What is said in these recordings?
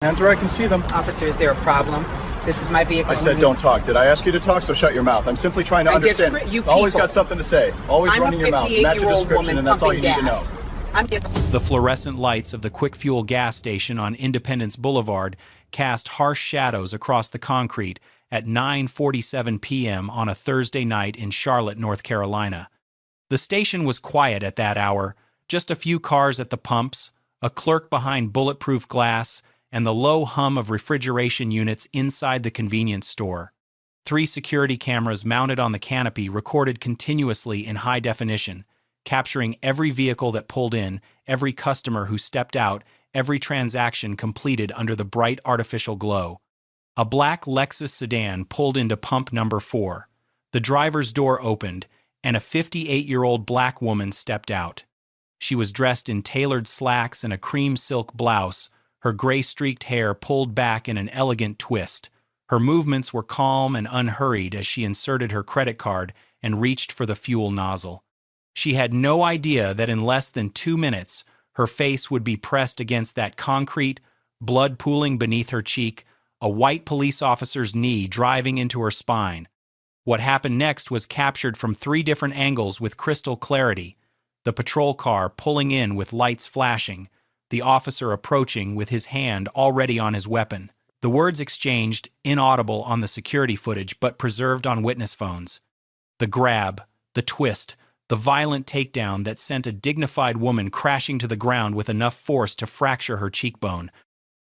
Hands where I can see them. Officer, is there a problem? This is my vehicle. I said don't talk. Did I ask you to talk? So shut your mouth. I'm simply trying to understand. You always got something to say. Always I'm running your mouth. Match your description, and that's all you need to know. The fluorescent lights of the Quick Fuel gas station on Independence Boulevard cast harsh shadows across the concrete at 9:47 p.m. on a Thursday night in Charlotte, North Carolina. The station was quiet at that hour, just a few cars at the pumps, a clerk behind bulletproof glass, and the low hum of refrigeration units inside the convenience store. 3 security cameras mounted on the canopy recorded continuously in high definition, capturing every vehicle that pulled in, every customer who stepped out, every transaction completed under the bright artificial glow. A black Lexus sedan pulled into pump number 4. The driver's door opened, and a 58-year-old black woman stepped out. She was dressed in tailored slacks and a cream silk blouse, her gray-streaked hair pulled back in an elegant twist. Her movements were calm and unhurried as she inserted her credit card and reached for the fuel nozzle. She had no idea that in less than 2 minutes, her face would be pressed against that concrete, blood pooling beneath her cheek, a white police officer's knee driving into her spine. What happened next was captured from 3 different angles with crystal clarity. The patrol car pulling in with lights flashing, the officer approaching with his hand already on his weapon. The words exchanged, inaudible on the security footage but preserved on witness phones. The grab, the twist, the violent takedown that sent a dignified woman crashing to the ground with enough force to fracture her cheekbone.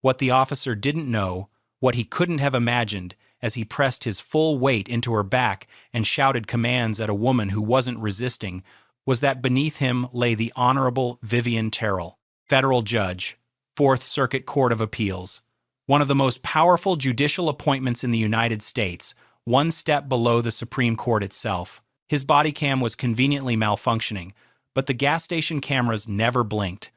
What the officer didn't know, what he couldn't have imagined, as he pressed his full weight into her back and shouted commands at a woman who wasn't resisting, was that beneath him lay the Honorable Vivian Terrell, federal judge, 4th Circuit Court of Appeals, one of the most powerful judicial appointments in the United States, one step below the Supreme Court itself. His body cam was conveniently malfunctioning, but the gas station cameras never blinked.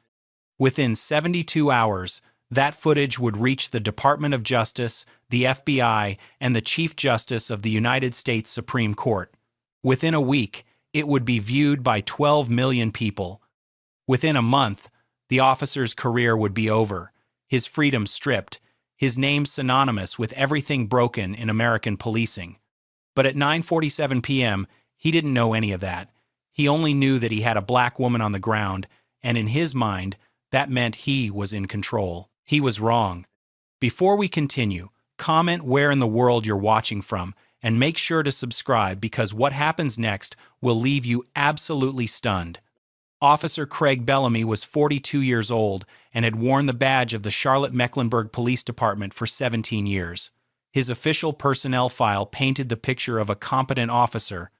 Within 72 hours, that footage would reach the Department of Justice, the FBI, and the Chief Justice of the United States Supreme Court. Within a week, it would be viewed by 12 million people. Within a month, the officer's career would be over, his freedom stripped, his name synonymous with everything broken in American policing. But at 9:47 p.m., he didn't know any of that. He only knew that he had a black woman on the ground, and in his mind, that meant he was in control. He was wrong. Before we continue, comment where in the world you're watching from, and make sure to subscribe because what happens next will leave you absolutely stunned. Officer Craig Bellamy was 42 years old and had worn the badge of the Charlotte-Mecklenburg Police Department for 17 years. His official personnel file painted the picture of a competent officer.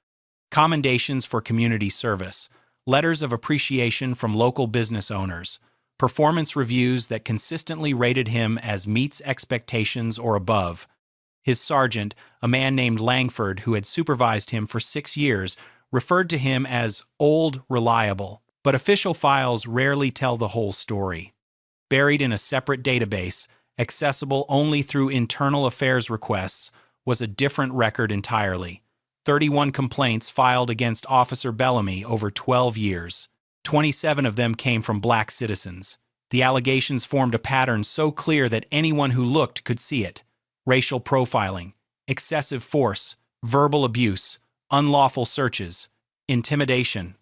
Commendations for community service, letters of appreciation from local business owners, performance reviews that consistently rated him as meets expectations or above. His sergeant, a man named Langford who had supervised him for 6 years, referred to him as old reliable. But official files rarely tell the whole story. Buried in a separate database, accessible only through internal affairs requests, was a different record entirely. 31 complaints filed against Officer Bellamy over 12 years. 27 of them came from black citizens. The allegations formed a pattern so clear that anyone who looked could see it. Racial profiling, excessive force, verbal abuse, unlawful searches, intimidation.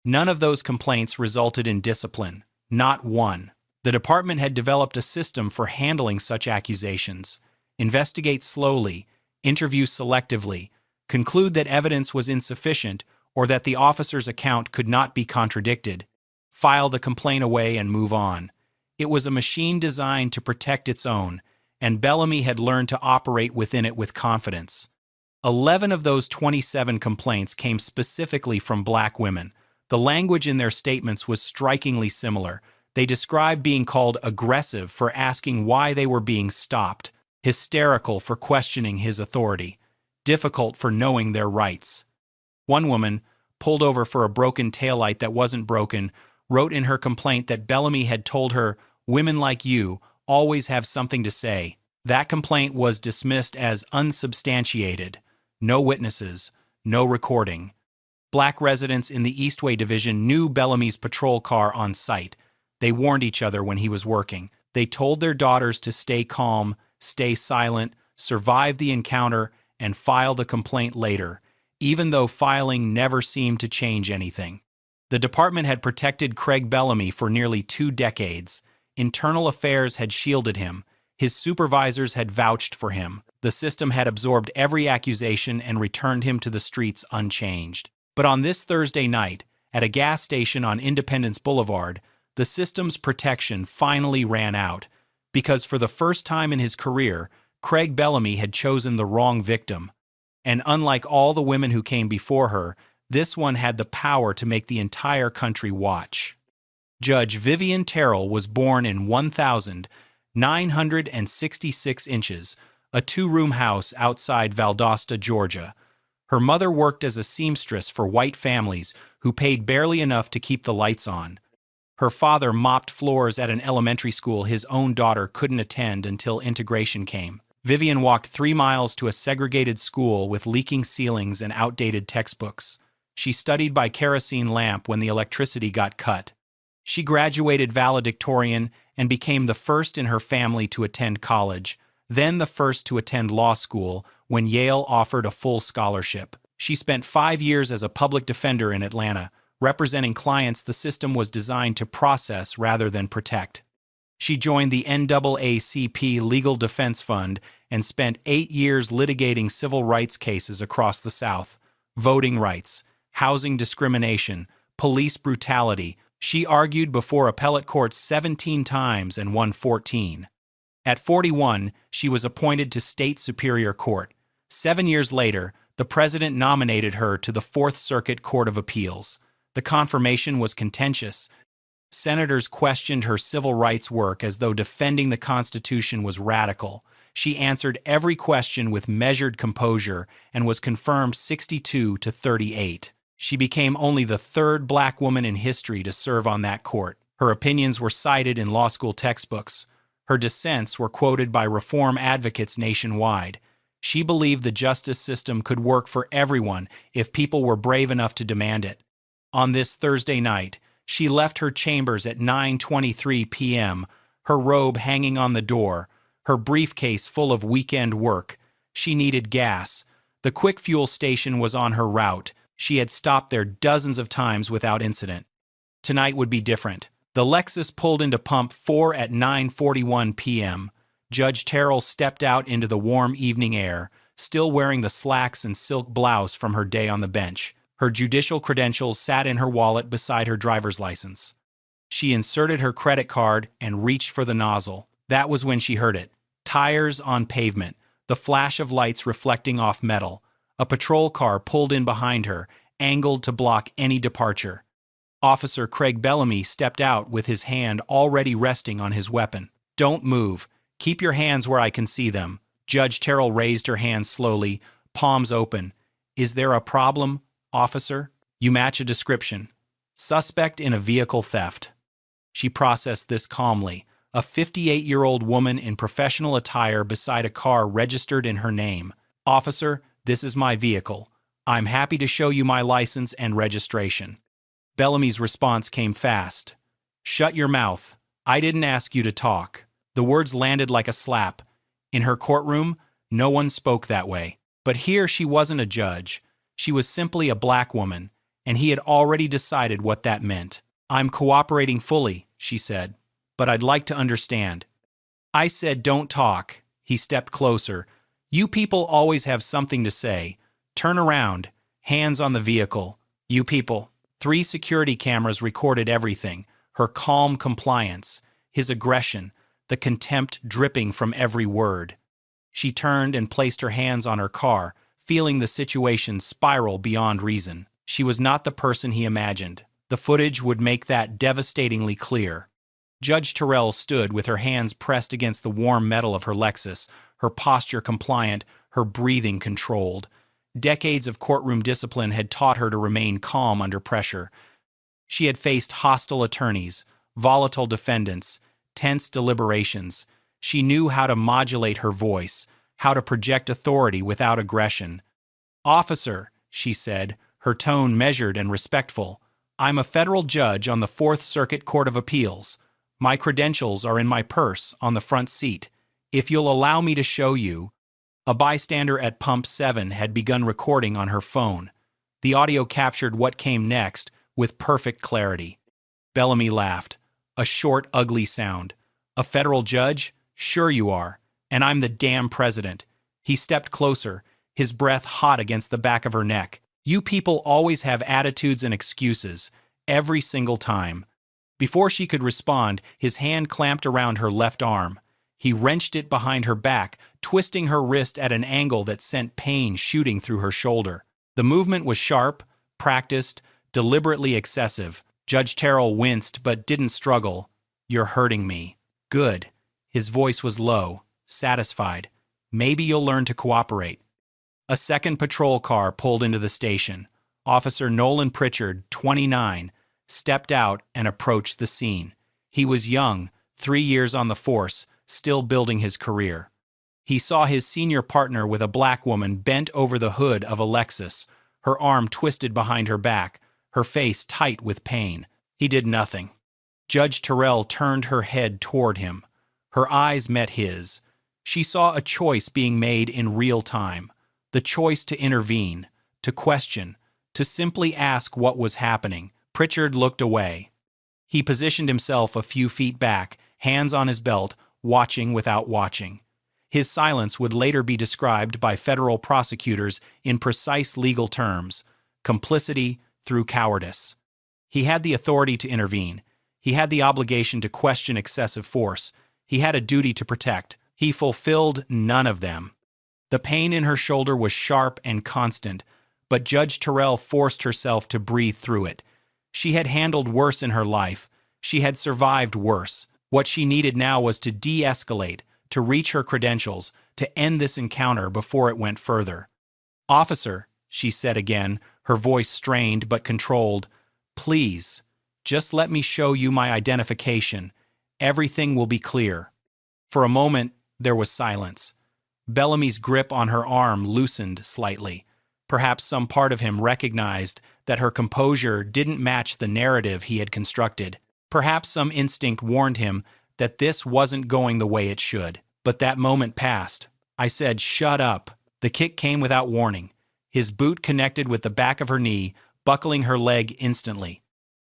None of those complaints resulted in discipline, not one. The department had developed a system for handling such accusations. Investigate slowly, interview selectively, conclude that evidence was insufficient or that the officer's account could not be contradicted, file the complaint away and move on. It was a machine designed to protect its own, and Bellamy had learned to operate within it with confidence. 11 of those 27 complaints came specifically from black women. The language in their statements was strikingly similar. They described being called aggressive for asking why they were being stopped, hysterical for questioning his authority, difficult for knowing their rights. One woman, pulled over for a broken taillight that wasn't broken, wrote in her complaint that Bellamy had told her, "Women like you always have something to say." That complaint was dismissed as unsubstantiated. No witnesses, no recording. Black residents in the Eastway Division knew Bellamy's patrol car on site. They warned each other when he was working. They told their daughters to stay calm, stay silent, survive the encounter, and file the complaint later, even though filing never seemed to change anything. The department had protected Craig Bellamy for nearly 2 decades. Internal affairs had shielded him. His supervisors had vouched for him. The system had absorbed every accusation and returned him to the streets unchanged. But on this Thursday night, at a gas station on Independence Boulevard, the system's protection finally ran out, because for the first time in his career, Craig Bellamy had chosen the wrong victim. And unlike all the women who came before her, this one had the power to make the entire country watch. Judge Vivian Terrell was born in 1,966 inches, a 2-room house outside Valdosta, Georgia. Her mother worked as a seamstress for white families who paid barely enough to keep the lights on. Her father mopped floors at an elementary school his own daughter couldn't attend until integration came. Vivian walked 3 miles to a segregated school with leaking ceilings and outdated textbooks. She studied by kerosene lamp when the electricity got cut. She graduated valedictorian and became the first in her family to attend college, then the first to attend law school when Yale offered a full scholarship. She spent 5 years as a public defender in Atlanta, representing clients the system was designed to process rather than protect. She joined the NAACP Legal Defense Fund and spent 8 years litigating civil rights cases across the South: voting rights, housing discrimination, police brutality. She argued before appellate courts 17 times and won 14. At 41, she was appointed to State Superior Court. 7 years later, the president nominated her to the Fourth Circuit Court of Appeals. The confirmation was contentious. Senators questioned her civil rights work as though defending the Constitution was radical. She answered every question with measured composure and was confirmed 62-38. She became only the 3rd black woman in history to serve on that court. Her opinions were cited in law school textbooks. Her dissents were quoted by reform advocates nationwide. She believed the justice system could work for everyone if people were brave enough to demand it. On this Thursday night, she left her chambers at 9:23 p.m., her robe hanging on the door, her briefcase full of weekend work. She needed gas. The quick fuel station was on her route. She had stopped there dozens of times without incident. Tonight would be different. The Lexus pulled into pump 4 at 9:41 p.m. Judge Terrell stepped out into the warm evening air, still wearing the slacks and silk blouse from her day on the bench. Her judicial credentials sat in her wallet beside her driver's license. She inserted her credit card and reached for the nozzle. That was when she heard it. Tires on pavement, the flash of lights reflecting off metal. A patrol car pulled in behind her, angled to block any departure. Officer Craig Bellamy stepped out with his hand already resting on his weapon. "Don't move. Keep your hands where I can see them." Judge Terrell raised her hands slowly, palms open. "Is there a problem, officer?" "You match a description. Suspect in a vehicle theft." She processed this calmly. A 58-year-old woman in professional attire beside a car registered in her name. "Officer, this is my vehicle. I'm happy to show you my license and registration." Bellamy's response came fast. "Shut your mouth. I didn't ask you to talk." The words landed like a slap. In her courtroom, no one spoke that way. But here she wasn't a judge. She was simply a black woman, and he had already decided what that meant. "I'm cooperating fully," she said, "but I'd like to understand." "I said don't talk." He stepped closer. "You people always have something to say. Turn around. Hands on the vehicle. You people." 3 security cameras recorded everything. Her calm compliance, his aggression, the contempt dripping from every word. She turned and placed her hands on her car, feeling the situation spiral beyond reason. She was not the person he imagined. The footage would make that devastatingly clear. Judge Terrell stood with her hands pressed against the warm metal of her Lexus, her posture compliant, her breathing controlled. Decades of courtroom discipline had taught her to remain calm under pressure. She had faced hostile attorneys, volatile defendants, tense deliberations. She knew how to modulate her voice, how to project authority without aggression. "Officer," she said, her tone measured and respectful, "I'm a federal judge on the Fourth Circuit Court of Appeals. My credentials are in my purse on the front seat. If you'll allow me to show you." A bystander at Pump 7 had begun recording on her phone. The audio captured what came next with perfect clarity. Bellamy laughed. A short, ugly sound. "A federal judge? Sure you are. And I'm the damn president." He stepped closer, his breath hot against the back of her neck. "You people always have attitudes and excuses. Every single time." Before she could respond, his hand clamped around her left arm. He wrenched it behind her back, twisting her wrist at an angle that sent pain shooting through her shoulder. The movement was sharp, practiced, deliberately excessive. Judge Terrell winced but didn't struggle. "You're hurting me." "Good." His voice was low, satisfied. "Maybe you'll learn to cooperate." A second patrol car pulled into the station. Officer Nolan Pritchard, 29, stepped out and approached the scene. He was young, 3 years on the force, still building his career. He saw his senior partner with a black woman bent over the hood of a Lexus, her arm twisted behind her back, her face tight with pain. He did nothing. Judge Terrell turned her head toward him. Her eyes met his. She saw a choice being made in real time, the choice to intervene, to question, to simply ask what was happening. Pritchard looked away. He positioned himself a few feet back, hands on his belt, watching without watching. His silence would later be described by federal prosecutors in precise legal terms: complicity through cowardice. He had the authority to intervene. He had the obligation to question excessive force. He had a duty to protect. He fulfilled none of them. The pain in her shoulder was sharp and constant, but Judge Terrell forced herself to breathe through it. She had handled worse in her life. She had survived worse. What she needed now was to de-escalate, to reach her credentials, to end this encounter before it went further. "Officer," she said again, her voice strained but controlled, "please, just let me show you my identification. Everything will be clear." For a moment, there was silence. Bellamy's grip on her arm loosened slightly. Perhaps some part of him recognized that her composure didn't match the narrative he had constructed. Perhaps some instinct warned him that this wasn't going the way it should. But that moment passed. I said, "Shut up." The kick came without warning. His boot connected with the back of her knee, buckling her leg instantly.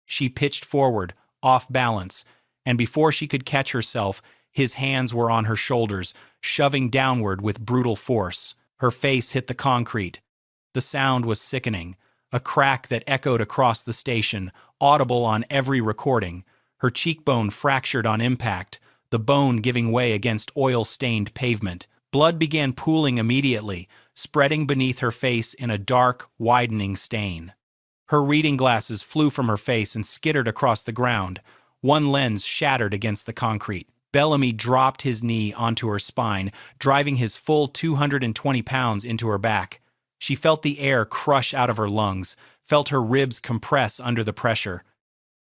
She pitched forward, off balance, and before she could catch herself, his hands were on her shoulders, shoving downward with brutal force. Her face hit the concrete. The sound was sickening, a crack that echoed across the station, audible on every recording. Her cheekbone fractured on impact, the bone giving way against oil-stained pavement. Blood began pooling immediately, spreading beneath her face in a dark, widening stain. Her reading glasses flew from her face and skittered across the ground. One lens shattered against the concrete. Bellamy dropped his knee onto her spine, driving his full 220 pounds into her back. She felt the air crush out of her lungs, felt her ribs compress under the pressure,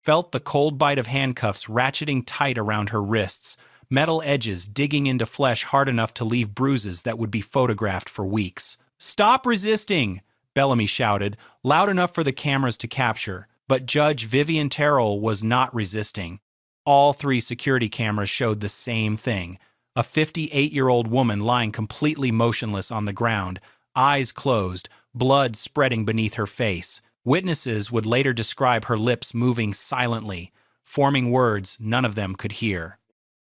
felt the cold bite of handcuffs ratcheting tight around her wrists, metal edges digging into flesh hard enough to leave bruises that would be photographed for weeks. "Stop resisting!" Bellamy shouted, loud enough for the cameras to capture. But Judge Vivian Terrell was not resisting. All 3 security cameras showed the same thing: a 58-year-old woman lying completely motionless on the ground, eyes closed, blood spreading beneath her face. Witnesses would later describe her lips moving silently, forming words none of them could hear.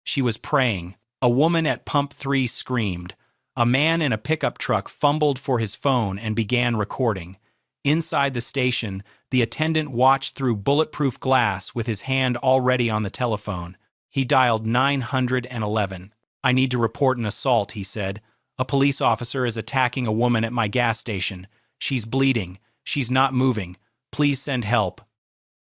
She was praying. A woman at Pump 3 screamed. A man in a pickup truck fumbled for his phone and began recording. Inside the station, the attendant watched through bulletproof glass with his hand already on the telephone. He dialed 911. "I need to report an assault," he said. "A police officer is attacking a woman at my gas station. She's bleeding. She's not moving. Please send help."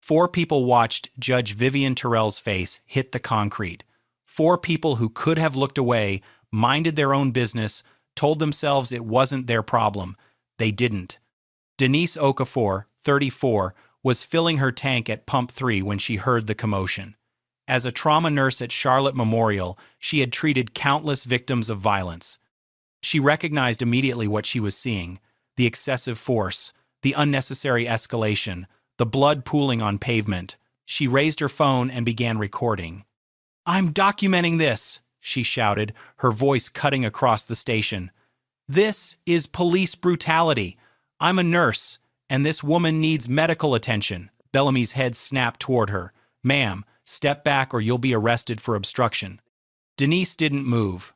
4 people watched Judge Vivian Terrell's face hit the concrete. 4 people who could have looked away, minded their own business, told themselves it wasn't their problem. They didn't. Denise Okafor, 34, was filling her tank at Pump 3 when she heard the commotion. As a trauma nurse at Charlotte Memorial, she had treated countless victims of violence. She recognized immediately what she was seeing: the excessive force, the unnecessary escalation, the blood pooling on pavement. She raised her phone and began recording. "I'm documenting this," she shouted, her voice cutting across the station. "This is police brutality. I'm a nurse, and this woman needs medical attention." Bellamy's head snapped toward her. "Ma'am, step back or you'll be arrested for obstruction." Denise didn't move.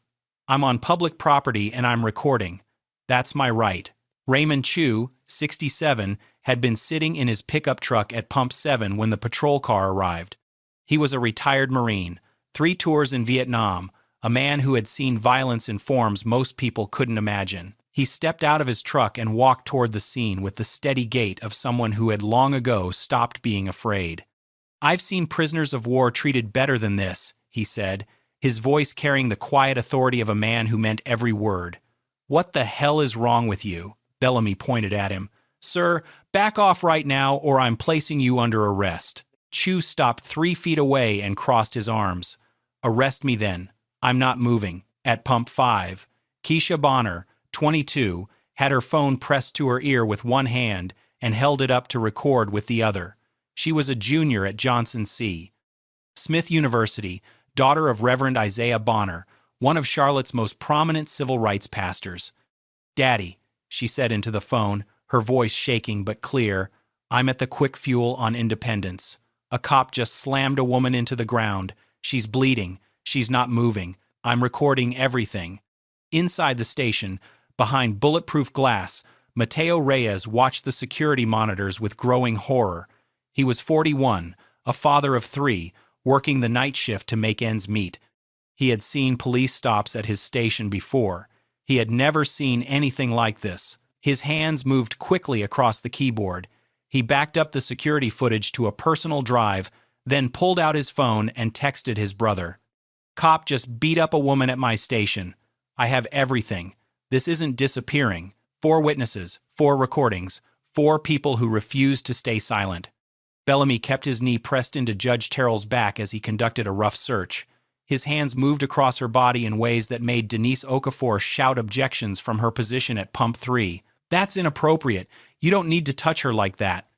"I'm on public property and I'm recording. That's my right." Raymond Chu, 67, had been sitting in his pickup truck at Pump 7 when the patrol car arrived. He was a retired Marine, 3 tours in Vietnam, a man who had seen violence in forms most people couldn't imagine. He stepped out of his truck and walked toward the scene with the steady gait of someone who had long ago stopped being afraid. "I've seen prisoners of war treated better than this," he said, his voice carrying the quiet authority of a man who meant every word. "What the hell is wrong with you?" Bellamy pointed at him. "Sir, back off right now or I'm placing you under arrest." Chu stopped 3 feet away and crossed his arms. "Arrest me then. I'm not moving." At Pump 5, Keisha Bonner, 22, had her phone pressed to her ear with one hand and held it up to record with the other. She was a junior at Johnson C. Smith University, daughter of Reverend Isaiah Bonner, one of Charlotte's most prominent civil rights pastors. "Daddy," she said into the phone, her voice shaking but clear, "I'm at the Quick Fuel on Independence. A cop just slammed a woman into the ground. She's bleeding. She's not moving. I'm recording everything." Inside the station, behind bulletproof glass, Mateo Reyes watched the security monitors with growing horror. He was 41, a father of 3, working the night shift to make ends meet. He had seen police stops at his station before. He had never seen anything like this. His hands moved quickly across the keyboard. He backed up the security footage to a personal drive, then pulled out his phone and texted his brother. "Cop just beat up a woman at my station. I have everything. This isn't disappearing. 4 witnesses, 4 recordings, 4 people who refused to stay silent." Bellamy kept his knee pressed into Judge Terrell's back as he conducted a rough search. His hands moved across her body in ways that made Denise Okafor shout objections from her position at Pump 3. "That's inappropriate. You don't need to touch her like that."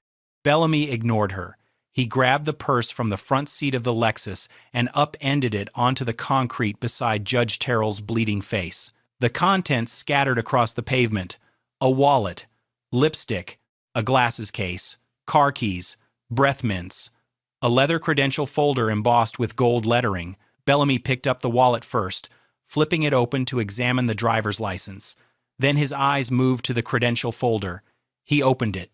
Bellamy ignored her. He grabbed the purse from the front seat of the Lexus and upended it onto the concrete beside Judge Terrell's bleeding face. The contents scattered across the pavement: a wallet, lipstick, a glasses case, car keys, breath mints, a leather credential folder embossed with gold lettering. Bellamy picked up the wallet first, flipping it open to examine the driver's license. Then his eyes moved to the credential folder. He opened it.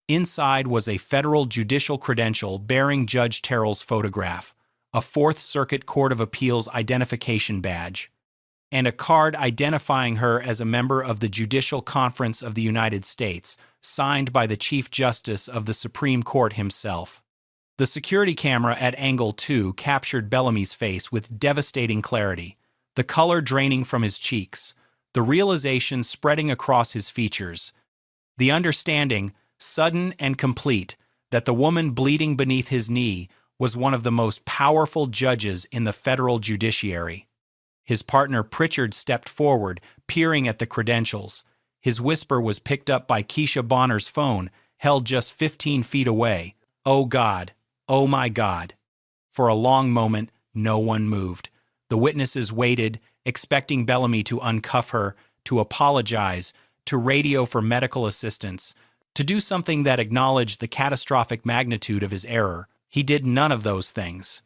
Inside was a federal judicial credential bearing Judge Terrell's photograph, a Fourth Circuit Court of Appeals identification badge, and a card identifying her as a member of the Judicial Conference of the United States, signed by the Chief Justice of the Supreme Court himself. The security camera at angle 2 captured Bellamy's face with devastating clarity, the color draining from his cheeks, the realization spreading across his features, the understanding, sudden and complete, that the woman bleeding beneath his knee was one of the most powerful judges in the federal judiciary. His partner Pritchard stepped forward, peering at the credentials. His whisper was picked up by Keisha Bonner's phone, held just 15 feet away. "Oh God. Oh my God." For a long moment, no one moved. The witnesses waited, expecting Bellamy to uncuff her, to apologize, to radio for medical assistance, to do something that acknowledged the catastrophic magnitude of his error. He did none of those things.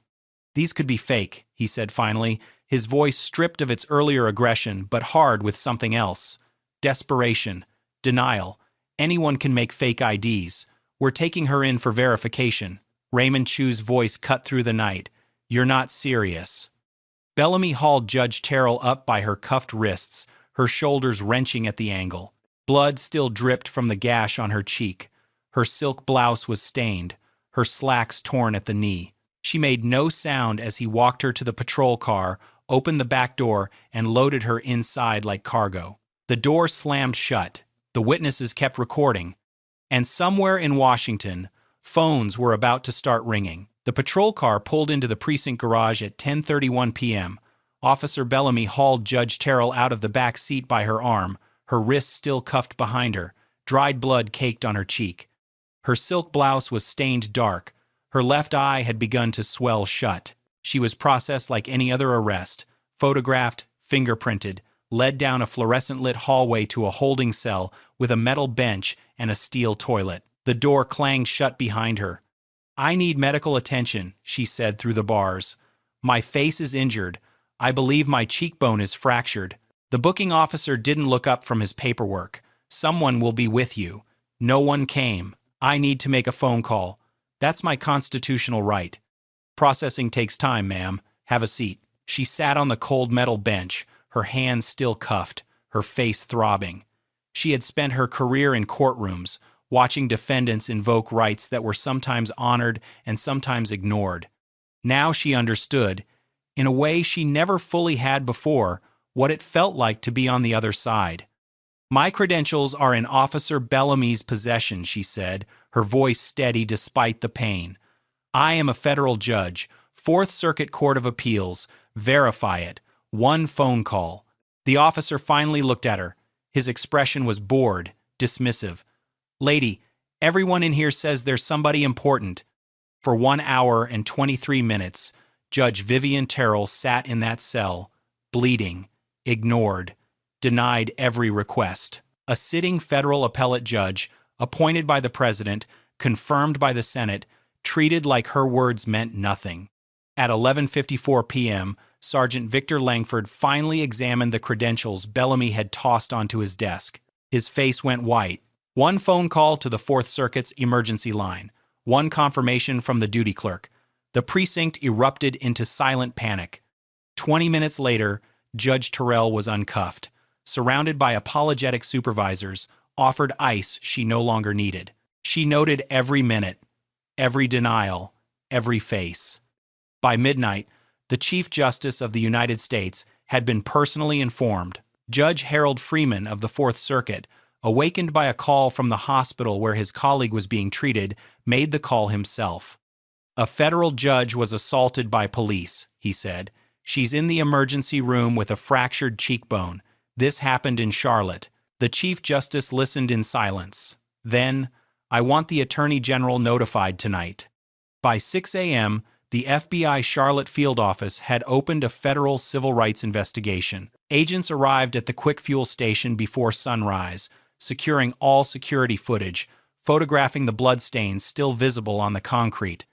"These could be fake," he said finally, his voice stripped of its earlier aggression but hard with something else. "Desperation. Denial. Anyone can make fake IDs. We're taking her in for verification." Raymond Chu's voice cut through the night. "You're not serious." Bellamy hauled Judge Terrell up by her cuffed wrists, her shoulders wrenching at the angle. Blood still dripped from the gash on her cheek. Her silk blouse was stained, her slacks torn at the knee. She made no sound as he walked her to the patrol car, opened the back door, and loaded her inside like cargo. The door slammed shut. The witnesses kept recording. And somewhere in Washington, phones were about to start ringing. The patrol car pulled into the precinct garage at 10:31 p.m. Officer Bellamy hauled Judge Terrell out of the back seat by her arm, her wrists still cuffed behind her. Dried blood caked on her cheek. Her silk blouse was stained dark. Her left eye had begun to swell shut. She was processed like any other arrest, photographed, fingerprinted, led down a fluorescent-lit hallway to a holding cell with a metal bench and a steel toilet. The door clanged shut behind her. "I need medical attention," she said through the bars. "My face is injured. I believe my cheekbone is fractured." The booking officer didn't look up from his paperwork. "Someone will be with you." No one came. "I need to make a phone call. That's my constitutional right." "Processing takes time, ma'am. Have a seat." She sat on the cold metal bench, her hands still cuffed, her face throbbing. She had spent her career in courtrooms, watching defendants invoke rights that were sometimes honored and sometimes ignored. Now she understood, in a way she never fully had before, what it felt like to be on the other side. "My credentials are in Officer Bellamy's possession," she said, her voice steady despite the pain. "I am a federal judge, Fourth Circuit Court of Appeals. Verify it. One phone call." The officer finally looked at her. His expression was bored, dismissive. "Lady, everyone in here says there's somebody important." For 1 hour and 23 minutes, Judge Vivian Terrell sat in that cell, bleeding, ignored, denied every request. A sitting federal appellate judge, appointed by the president, confirmed by the Senate, treated like her words meant nothing. At 11:54 p.m., Sergeant Victor Langford finally examined the credentials Bellamy had tossed onto his desk. His face went white. One phone call to the Fourth Circuit's emergency line. One confirmation from the duty clerk. The precinct erupted into silent panic. 20 minutes later, Judge Terrell was uncuffed, surrounded by apologetic supervisors, offered ice she no longer needed. She noted every minute, every denial, every face. By midnight, the Chief Justice of the United States had been personally informed. Judge Harold Freeman of the Fourth Circuit, awakened by a call from the hospital where his colleague was being treated, made the call himself. "A federal judge was assaulted by police," he said. "She's in the emergency room with a fractured cheekbone. This happened in Charlotte." The Chief Justice listened in silence. Then, "I want the Attorney General notified tonight." By 6 a.m., the FBI Charlotte field office had opened a federal civil rights investigation. Agents arrived at the quick fuel station before sunrise, securing all security footage, photographing the bloodstains still visible on the concrete.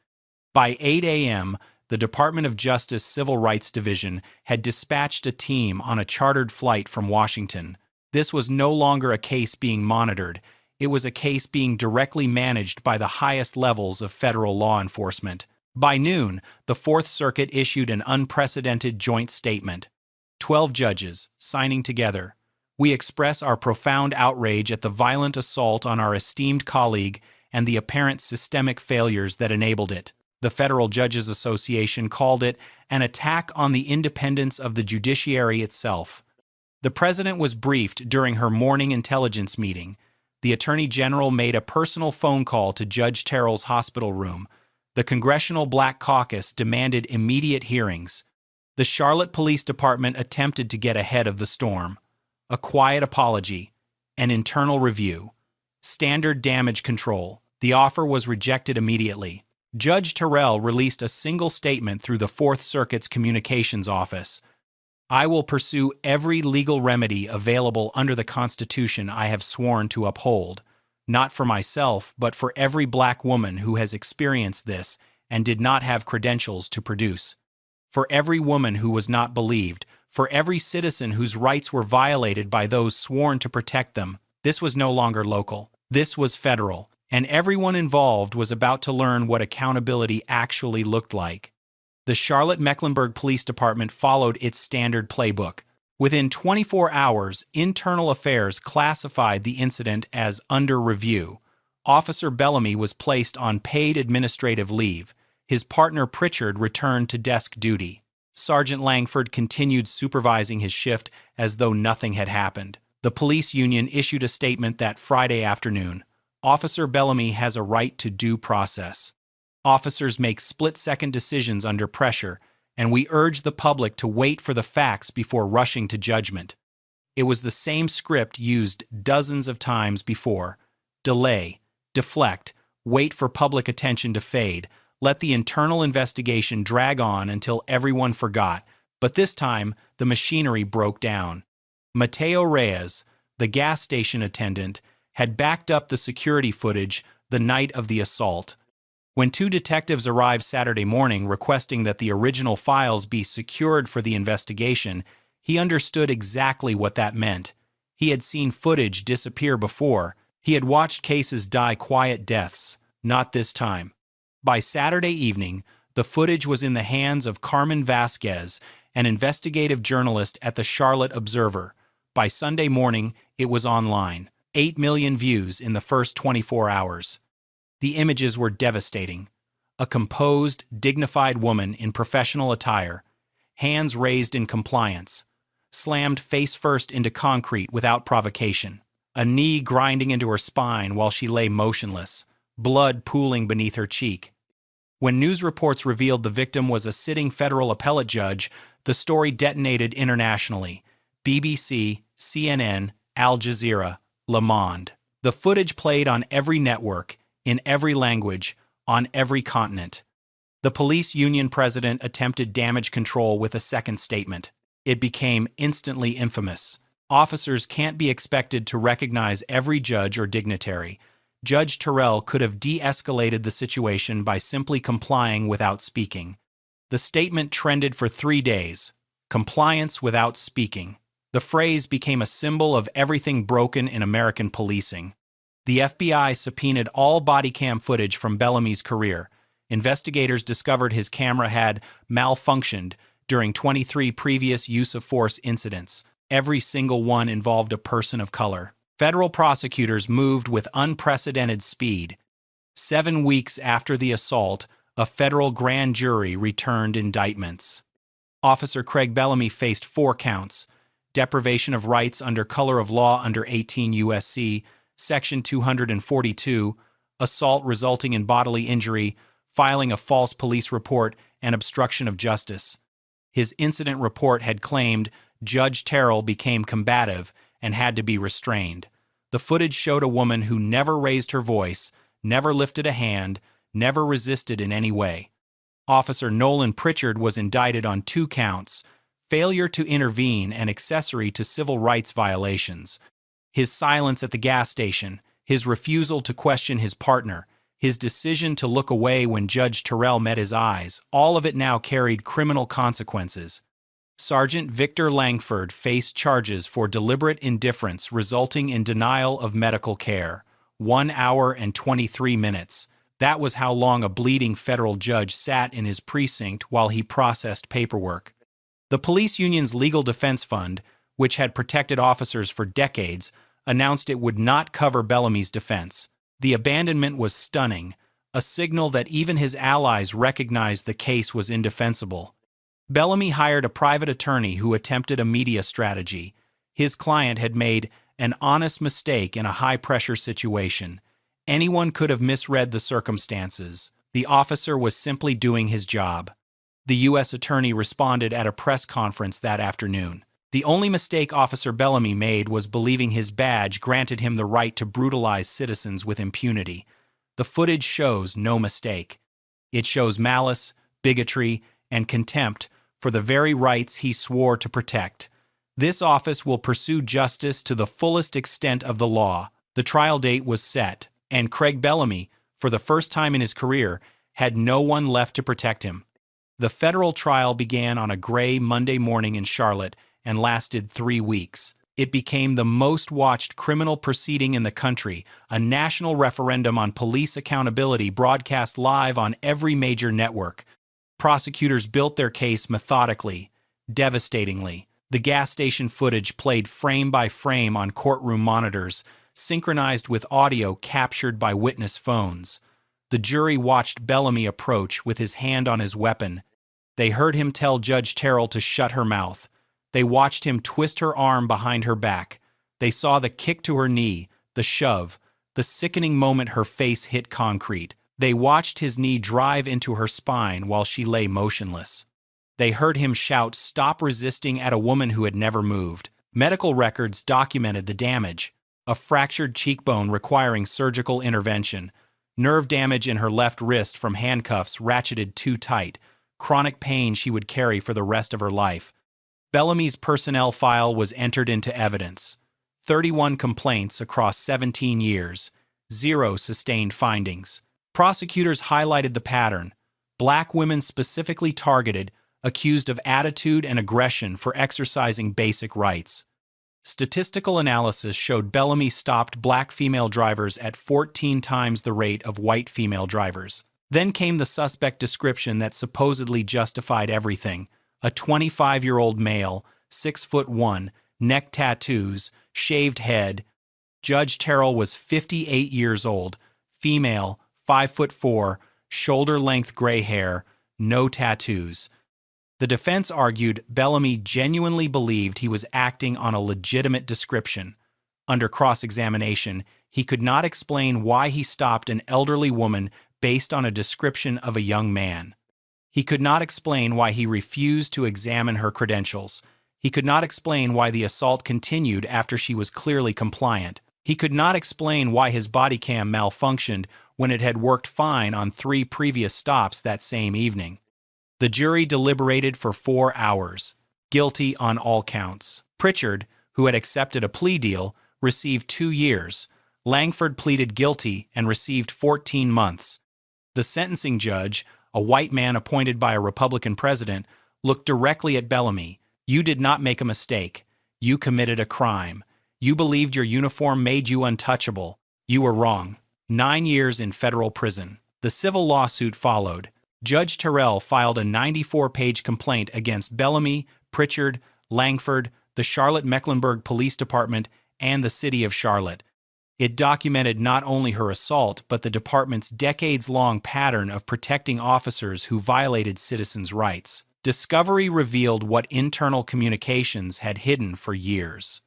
By 8 a.m., the Department of Justice Civil Rights Division had dispatched a team on a chartered flight from Washington. This was no longer a case being monitored. It was a case being directly managed by the highest levels of federal law enforcement. By noon, the Fourth Circuit issued an unprecedented joint statement. 12 judges, signing together. "We express our profound outrage at the violent assault on our esteemed colleague and the apparent systemic failures that enabled it." The Federal Judges Association called it an attack on the independence of the judiciary itself. The president was briefed during her morning intelligence meeting. The Attorney General made a personal phone call to Judge Terrell's hospital room. The Congressional Black Caucus demanded immediate hearings. The Charlotte Police Department attempted to get ahead of the storm. A quiet apology, an internal review, standard damage control. The offer was rejected immediately. Judge Terrell released a single statement through the Fourth Circuit's communications office. "I will pursue every legal remedy available under the Constitution I have sworn to uphold, not for myself, but for every black woman who has experienced this and did not have credentials to produce. For every woman who was not believed, for every citizen whose rights were violated by those sworn to protect them." This was no longer local. This was federal, and everyone involved was about to learn what accountability actually looked like. The Charlotte-Mecklenburg Police Department followed its standard playbook. Within 24 hours, Internal Affairs classified the incident as under review. Officer Bellamy was placed on paid administrative leave. His partner Pritchard returned to desk duty. Sergeant Langford continued supervising his shift as though nothing had happened. The police union issued a statement that Friday afternoon. "Officer Bellamy has a right to due process. Officers make split-second decisions under pressure, and we urge the public to wait for the facts before rushing to judgment." It was the same script used dozens of times before. Delay, deflect, wait for public attention to fade, let the internal investigation drag on until everyone forgot, but this time the machinery broke down. Mateo Reyes, the gas station attendant, had backed up the security footage the night of the assault. When two detectives arrived Saturday morning requesting that the original files be secured for the investigation, he understood exactly what that meant. He had seen footage disappear before. He had watched cases die quiet deaths. Not this time. By Saturday evening, the footage was in the hands of Carmen Vasquez, an investigative journalist at the Charlotte Observer. By Sunday morning, it was online. 8 million views in the first 24 hours. The images were devastating. A composed, dignified woman in professional attire, hands raised in compliance, slammed face first into concrete without provocation, a knee grinding into her spine while she lay motionless, blood pooling beneath her cheek. When news reports revealed the victim was a sitting federal appellate judge, the story detonated internationally. BBC, CNN, Al Jazeera, Le Monde. The footage played on every network, in every language, on every continent. The police union president attempted damage control with a second statement. It became instantly infamous. Officers can't be expected to recognize every judge or dignitary. Judge Terrell could have de-escalated the situation by simply complying without speaking. The statement trended for 3 days. Compliance without speaking. The phrase became a symbol of everything broken in American policing. The FBI subpoenaed all Bodycam footage from Bellamy's career. Investigators discovered his camera had malfunctioned during 23 previous use-of-force incidents. Every single one involved a person of color. Federal prosecutors moved with unprecedented speed. 7 weeks after the assault, a federal grand jury returned indictments. Officer Craig Bellamy faced 4 counts: deprivation of rights under color of law under 18 U.S.C. Section 242, assault resulting in bodily injury, filing a false police report, and obstruction of justice. His incident report had claimed Judge Terrell became combative and had to be restrained. The footage showed a woman who never raised her voice, never lifted a hand, never resisted in any way. Officer Nolan Pritchard was indicted on 2 counts: failure to intervene and accessory to civil rights violations. His silence at the gas station, his refusal to question his partner, his decision to look away when Judge Terrell met his eyes, all of it now carried criminal consequences. Sergeant Victor Langford faced charges for deliberate indifference resulting in denial of medical care. 1 hour and 23 minutes. That was how long a bleeding federal judge sat in his precinct while he processed paperwork. The police union's legal defense fund, which had protected officers for decades, announced it would not cover Bellamy's defense. The abandonment was stunning, a signal that even his allies recognized the case was indefensible. Bellamy hired a private attorney who attempted a media strategy. His client had made an honest mistake in a high-pressure situation. Anyone could have misread the circumstances. The officer was simply doing his job. The U.S. attorney responded at a press conference that afternoon. The only mistake Officer Bellamy made was believing his badge granted him the right to brutalize citizens with impunity. The footage shows no mistake. It shows malice, bigotry, and contempt for the very rights he swore to protect. This office will pursue justice to the fullest extent of the law. The trial date was set, and Craig Bellamy, for the first time in his career, had no one left to protect him. The federal trial began on a gray Monday morning in Charlotte and lasted 3 weeks. It became the most watched criminal proceeding in the country, a national referendum on police accountability broadcast live on every major network. Prosecutors built their case methodically, devastatingly. The gas station footage played frame by frame on courtroom monitors, synchronized with audio captured by witness phones. The jury watched Bellamy approach with his hand on his weapon. They heard him tell Judge Terrell to shut her mouth. They watched him twist her arm behind her back. They saw the kick to her knee, the shove, the sickening moment her face hit concrete. They watched his knee drive into her spine while she lay motionless. They heard him shout, "Stop resisting," at a woman who had never moved. Medical records documented the damage: a fractured cheekbone requiring surgical intervention, Nerve damage in her left wrist from handcuffs ratcheted too tight, chronic pain she would carry for the rest of her life. Bellamy's personnel file was entered into evidence. 31 complaints across 17 years, 0 sustained findings. Prosecutors highlighted the pattern. Black women specifically targeted, accused of attitude and aggression for exercising basic rights. Statistical analysis showed Bellamy stopped black female drivers at 14 times the rate of white female drivers. Then came the suspect description that supposedly justified everything: a 25-year-old male, 6'1", neck tattoos, shaved head. Judge Terrell was 58 years old, female, 5'4", shoulder-length gray hair, no tattoos. The defense argued Bellamy genuinely believed he was acting on a legitimate description. Under cross-examination, he could not explain why he stopped an elderly woman based on a description of a young man. He could not explain why he refused to examine her credentials. He could not explain why the assault continued after she was clearly compliant. He could not explain why his body cam malfunctioned when it had worked fine on 3 previous stops that same evening. The jury deliberated for 4 hours, guilty on all counts. Pritchard, who had accepted a plea deal, received 2 years. Langford pleaded guilty and received 14 months. The sentencing judge, a white man appointed by a Republican president, looked directly at Bellamy. "You did not make a mistake. You committed a crime. You believed your uniform made you untouchable. You were wrong." 9 years in federal prison. The civil lawsuit followed. Judge Terrell filed a 94-page complaint against Bellamy, Pritchard, Langford, the Charlotte-Mecklenburg Police Department, and the city of Charlotte. It documented not only her assault, but the department's decades-long pattern of protecting officers who violated citizens' rights. Discovery revealed what internal communications had hidden for years.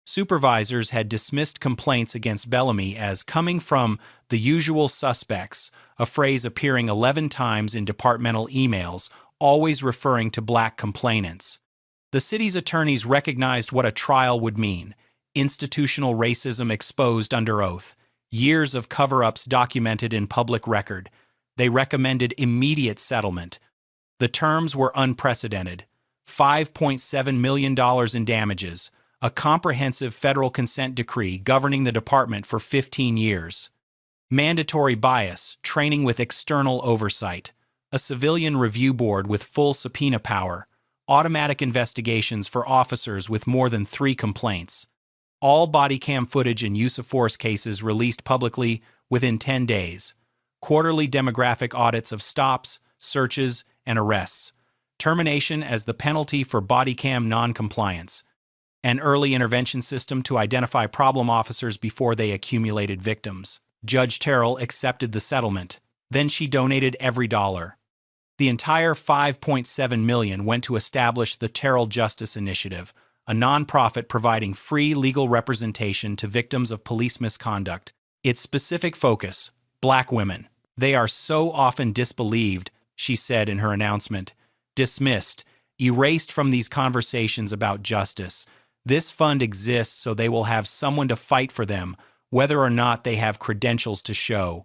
Supervisors had dismissed complaints against Bellamy as coming from the usual suspects, a phrase appearing 11 times in departmental emails, always referring to black complainants. The city's attorneys recognized what a trial would mean: institutional racism exposed under oath, years of cover-ups documented in public record. They recommended immediate settlement. The terms were unprecedented: $5.7 million in damages, a comprehensive federal consent decree governing the department for 15 years, mandatory bias, training with external oversight, a civilian review board with full subpoena power, automatic investigations for officers with more than 3 complaints, all body cam footage and use of force cases released publicly within 10 days, quarterly demographic audits of stops, searches, and arrests, termination as the penalty for body cam non-compliance, an early intervention system to identify problem officers before they accumulated victims. Judge Terrell accepted the settlement. Then she donated every dollar. The entire $5.7 million went to establish the Terrell Justice Initiative, a nonprofit providing free legal representation to victims of police misconduct. Its specific focus: black women. "They are so often disbelieved," she said in her announcement, "dismissed, erased from these conversations about justice. This fund exists so they will have someone to fight for them, whether or not they have credentials to show."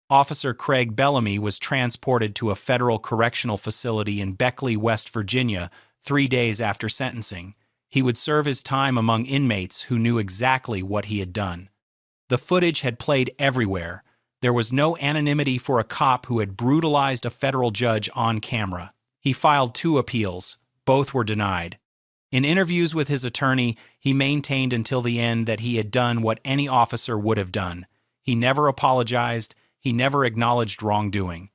Officer Craig Bellamy was transported to a federal correctional facility in Beckley, West Virginia, 3 days after sentencing. He would serve his time among inmates who knew exactly what he had done. The footage had played everywhere. There was no anonymity for a cop who had brutalized a federal judge on camera. He filed 2 appeals. Both were denied. In interviews with his attorney, he maintained until the end that he had done what any officer would have done. He never apologized. He never acknowledged wrongdoing.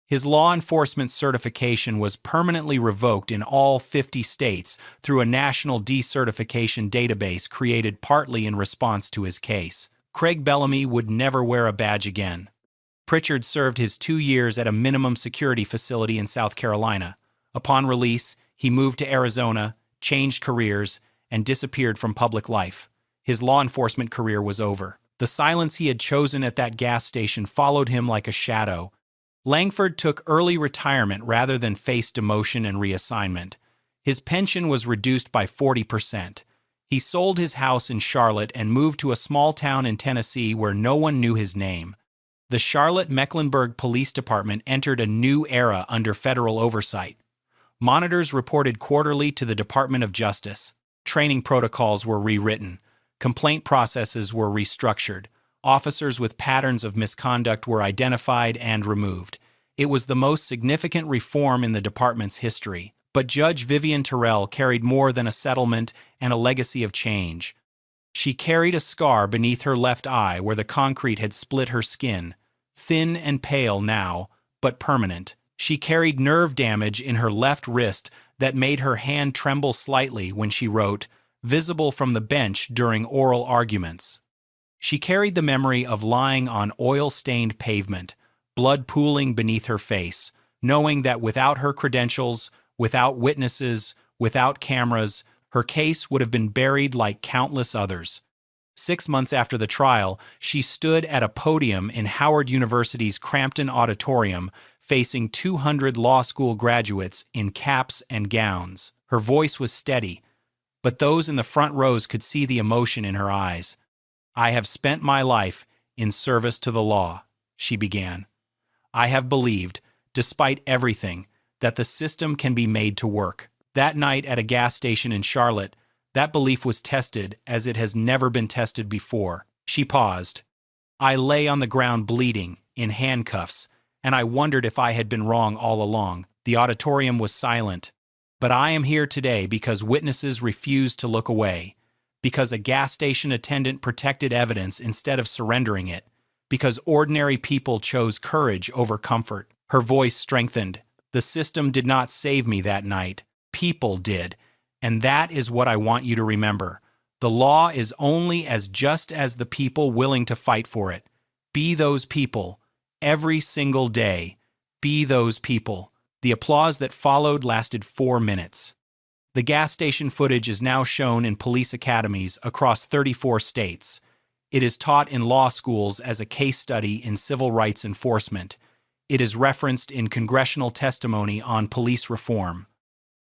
His law enforcement certification was permanently revoked in all 50 states through a national decertification database created partly in response to his case. Craig Bellamy would never wear a badge again. Pritchard served his 2 years at a minimum security facility in South Carolina. Upon release, he moved to Arizona, changed careers, and disappeared from public life. His law enforcement career was over. The silence he had chosen at that gas station followed him like a shadow. Langford took early retirement rather than face demotion and reassignment. His pension was reduced by 40%. He sold his house in Charlotte and moved to a small town in Tennessee where no one knew his name. The Charlotte-Mecklenburg Police Department entered a new era under federal oversight. Monitors reported quarterly to the Department of Justice. Training protocols were rewritten. Complaint processes were restructured. Officers with patterns of misconduct were identified and removed. It was the most significant reform in the department's history. But Judge Vivian Terrell carried more than a settlement and a legacy of change. She carried a scar beneath her left eye where the concrete had split her skin. Thin and pale now, but permanent. She carried nerve damage in her left wrist that made her hand tremble slightly when she wrote, visible from the bench during oral arguments. She carried the memory of lying on oil-stained pavement, blood pooling beneath her face, knowing that without her credentials, without witnesses, without cameras, her case would have been buried like countless others. 6 months after the trial, she stood at a podium in Howard University's Crampton Auditorium facing 200 law school graduates in caps and gowns. Her voice was steady, but those in the front rows could see the emotion in her eyes. "I have spent my life in service to the law," she began. "I have believed, despite everything, that the system can be made to work." That night at a gas station in Charlotte, that belief was tested as it has never been tested before. She paused. "I lay on the ground bleeding, in handcuffs, and I wondered if I had been wrong all along." The auditorium was silent. "But I am here today because witnesses refused to look away, because a gas station attendant protected evidence instead of surrendering it, because ordinary people chose courage over comfort." Her voice strengthened. "The system did not save me that night. People did. And that is what I want you to remember. The law is only as just as the people willing to fight for it. Be those people. Every single day. Be those people." The applause that followed lasted 4 minutes. The gas station footage is now shown in police academies across 34 states. It is taught in law schools as a case study in civil rights enforcement. It is referenced in congressional testimony on police reform.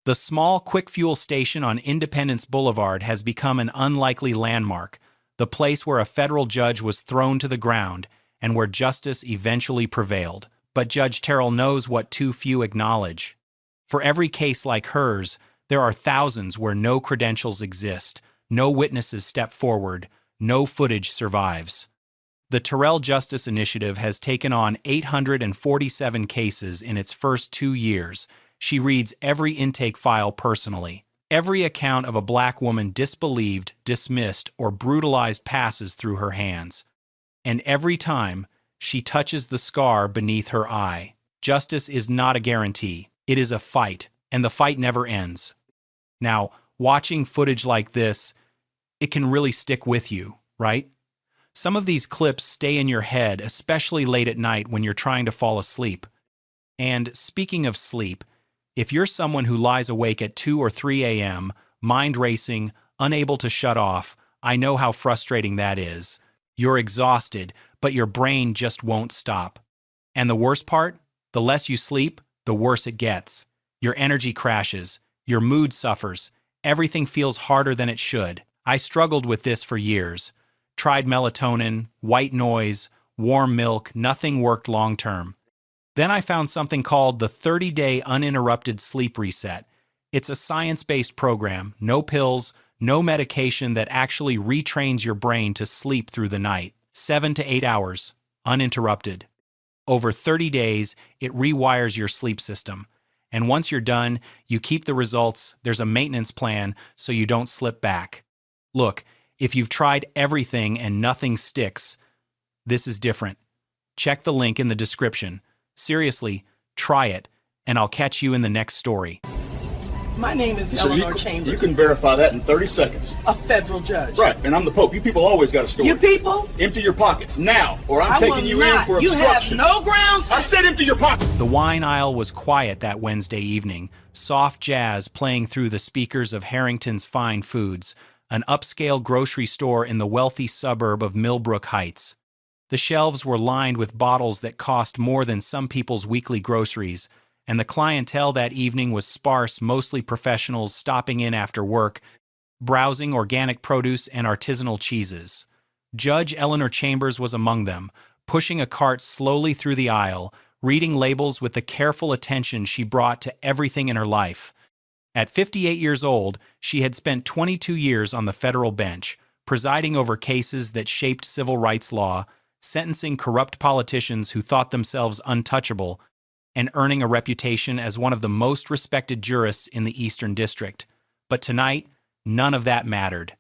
The small quick fuel station on Independence Boulevard has become an unlikely landmark, the place where a federal judge was thrown to the ground and where justice eventually prevailed. But Judge Terrell knows what too few acknowledge. For every case like hers, there are thousands where no credentials exist, no witnesses step forward, no footage survives. The Terrell Justice Initiative has taken on 847 cases in its first 2 years. She reads every intake file personally. Every account of a black woman disbelieved, dismissed, or brutalized passes through her hands. And every time, she touches the scar beneath her eye. Justice is not a guarantee. It is a fight, and the fight never ends. Now, watching footage like this, it can really stick with you, right? Some of these clips stay in your head, especially late at night when you're trying to fall asleep. And speaking of sleep, if you're someone who lies awake at 2 or 3 a.m., mind racing, unable to shut off, I know how frustrating that is. You're exhausted, but your brain just won't stop. And the worst part? The less you sleep, the worse it gets. Your energy crashes. Your mood suffers. Everything feels harder than it should. I struggled with this for years. Tried melatonin, white noise, warm milk, nothing worked long term. Then I found something called the 30-Day Uninterrupted Sleep Reset. It's a science-based program, no pills, no medication, that actually retrains your brain to sleep through the night. 7 to 8 hours, uninterrupted. Over 30 days, it rewires your sleep system. And once you're done, you keep the results. There's a maintenance plan so you don't slip back. Look, if you've tried everything and nothing sticks, this is different. Check the link in the description. Seriously, try it, and I'll catch you in the next story. My name is So Eleanor Chambers. you can verify that in 30 seconds. A federal judge. Right, and I'm the Pope. You people always got a story. You people? Empty your pockets now, or I'm I taking will you not. in for You obstruction. have no grounds. I said empty your pockets. The wine aisle was quiet that Wednesday evening, soft jazz playing through the speakers of Harrington's Fine Foods, an upscale grocery store in the wealthy suburb of Millbrook Heights. The shelves were lined with bottles that cost more than some people's weekly groceries, and the clientele that evening was sparse, mostly professionals stopping in after work, browsing organic produce and artisanal cheeses. Judge Eleanor Chambers was among them, pushing a cart slowly through the aisle, reading labels with the careful attention she brought to everything in her life. At 58 years old, she had spent 22 years on the federal bench, presiding over cases that shaped civil rights law, sentencing corrupt politicians who thought themselves untouchable, and earning a reputation as one of the most respected jurists in the Eastern District. But tonight, none of that mattered.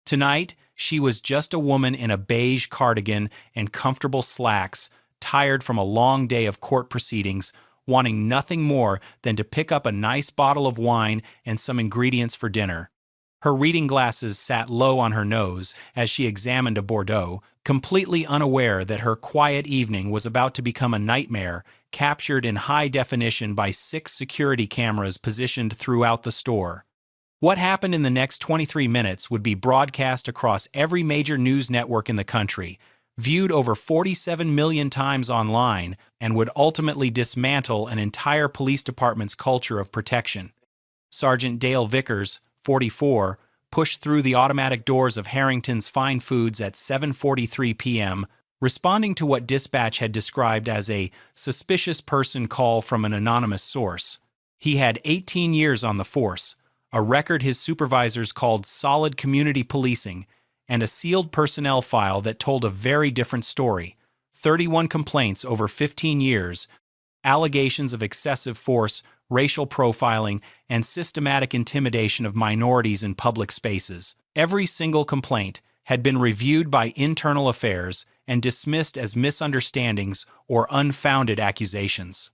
Tonight, she was just a woman in a beige cardigan and comfortable slacks, tired from a long day of court proceedings, wanting nothing more than to pick up a nice bottle of wine and some ingredients for dinner. Her reading glasses sat low on her nose as she examined a Bordeaux, completely unaware that her quiet evening was about to become a nightmare, captured in high definition by 6 security cameras positioned throughout the store. What happened in the next 23 minutes would be broadcast across every major news network in the country, viewed over 47 million times online, and would ultimately dismantle an entire police department's culture of protection. Sergeant Dale Vickers, 44, pushed through the automatic doors of Harrington's Fine Foods at 7:43 p.m., responding to what dispatch had described as a suspicious person call from an anonymous source. He had 18 years on the force, a record his supervisors called solid community policing, and a sealed personnel file that told a very different story: 31 complaints over 15 years, allegations of excessive force, racial profiling, and systematic intimidation of minorities in public spaces. Every single complaint had been reviewed by internal affairs and dismissed as misunderstandings or unfounded accusations.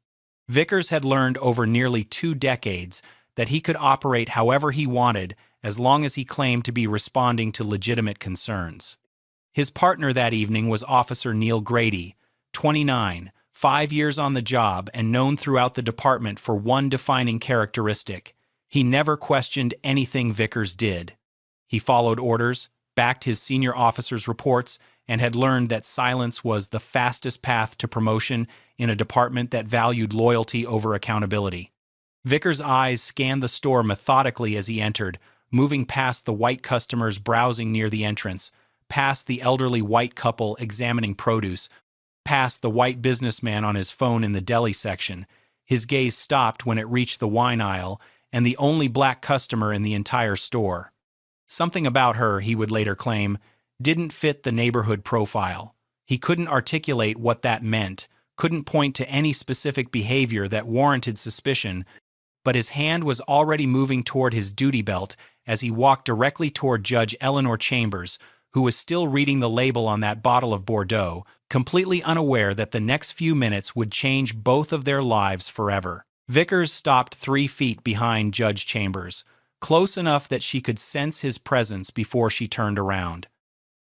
Vickers had learned over nearly 2 decades that he could operate however he wanted as long as he claimed to be responding to legitimate concerns. His partner that evening was Officer Neil Grady, 29, 5 years on the job and known throughout the department for one defining characteristic: he never questioned anything Vickers did. He followed orders, backed his senior officers' reports, and had learned that silence was the fastest path to promotion in a department that valued loyalty over accountability. Vickers' eyes scanned the store methodically as he entered, moving past the white customers browsing near the entrance, past the elderly white couple examining produce, past the white businessman on his phone in the deli section. His gaze stopped when it reached the wine aisle and the only black customer in the entire store. Something about her, he would later claim, didn't fit the neighborhood profile. He couldn't articulate what that meant, couldn't point to any specific behavior that warranted suspicion, but his hand was already moving toward his duty belt as he walked directly toward Judge Eleanor Chambers, who was still reading the label on that bottle of Bordeaux, completely unaware that the next few minutes would change both of their lives forever. Vickers stopped 3 feet behind Judge Chambers, close enough that she could sense his presence before she turned around.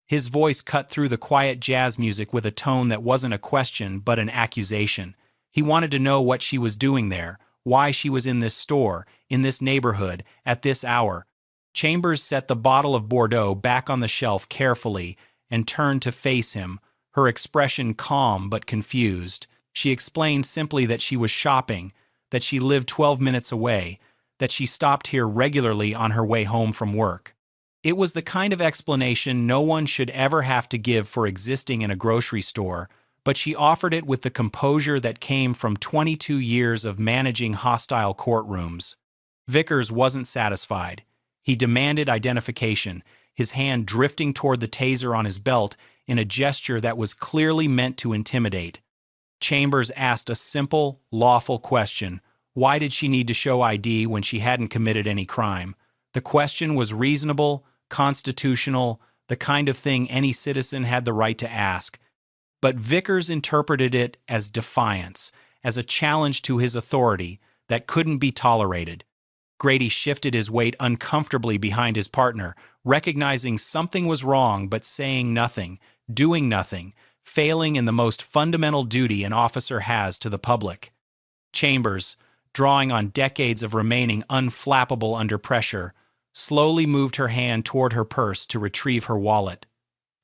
His voice cut through the quiet jazz music with a tone that wasn't a question but an accusation. He wanted to know what she was doing there, why she was in this store, in this neighborhood, at this hour. Chambers set the bottle of Bordeaux back on the shelf carefully and turned to face him, her expression calm but confused. She explained simply that she was shopping, that she lived 12 minutes away, that she stopped here regularly on her way home from work. It was the kind of explanation no one should ever have to give for existing in a grocery store, but she offered it with the composure that came from 22 years of managing hostile courtrooms. Vickers wasn't satisfied. He demanded identification, his hand drifting toward the taser on his belt in a gesture that was clearly meant to intimidate. Chambers asked a simple, lawful question: why did she need to show ID when she hadn't committed any crime? The question was reasonable, constitutional, the kind of thing any citizen had the right to ask. But Vickers interpreted it as defiance, as a challenge to his authority that couldn't be tolerated. Grady shifted his weight uncomfortably behind his partner, recognizing something was wrong but saying nothing, doing nothing, failing in the most fundamental duty an officer has to the public. Chambers, drawing on decades of remaining unflappable under pressure, slowly moved her hand toward her purse to retrieve her wallet.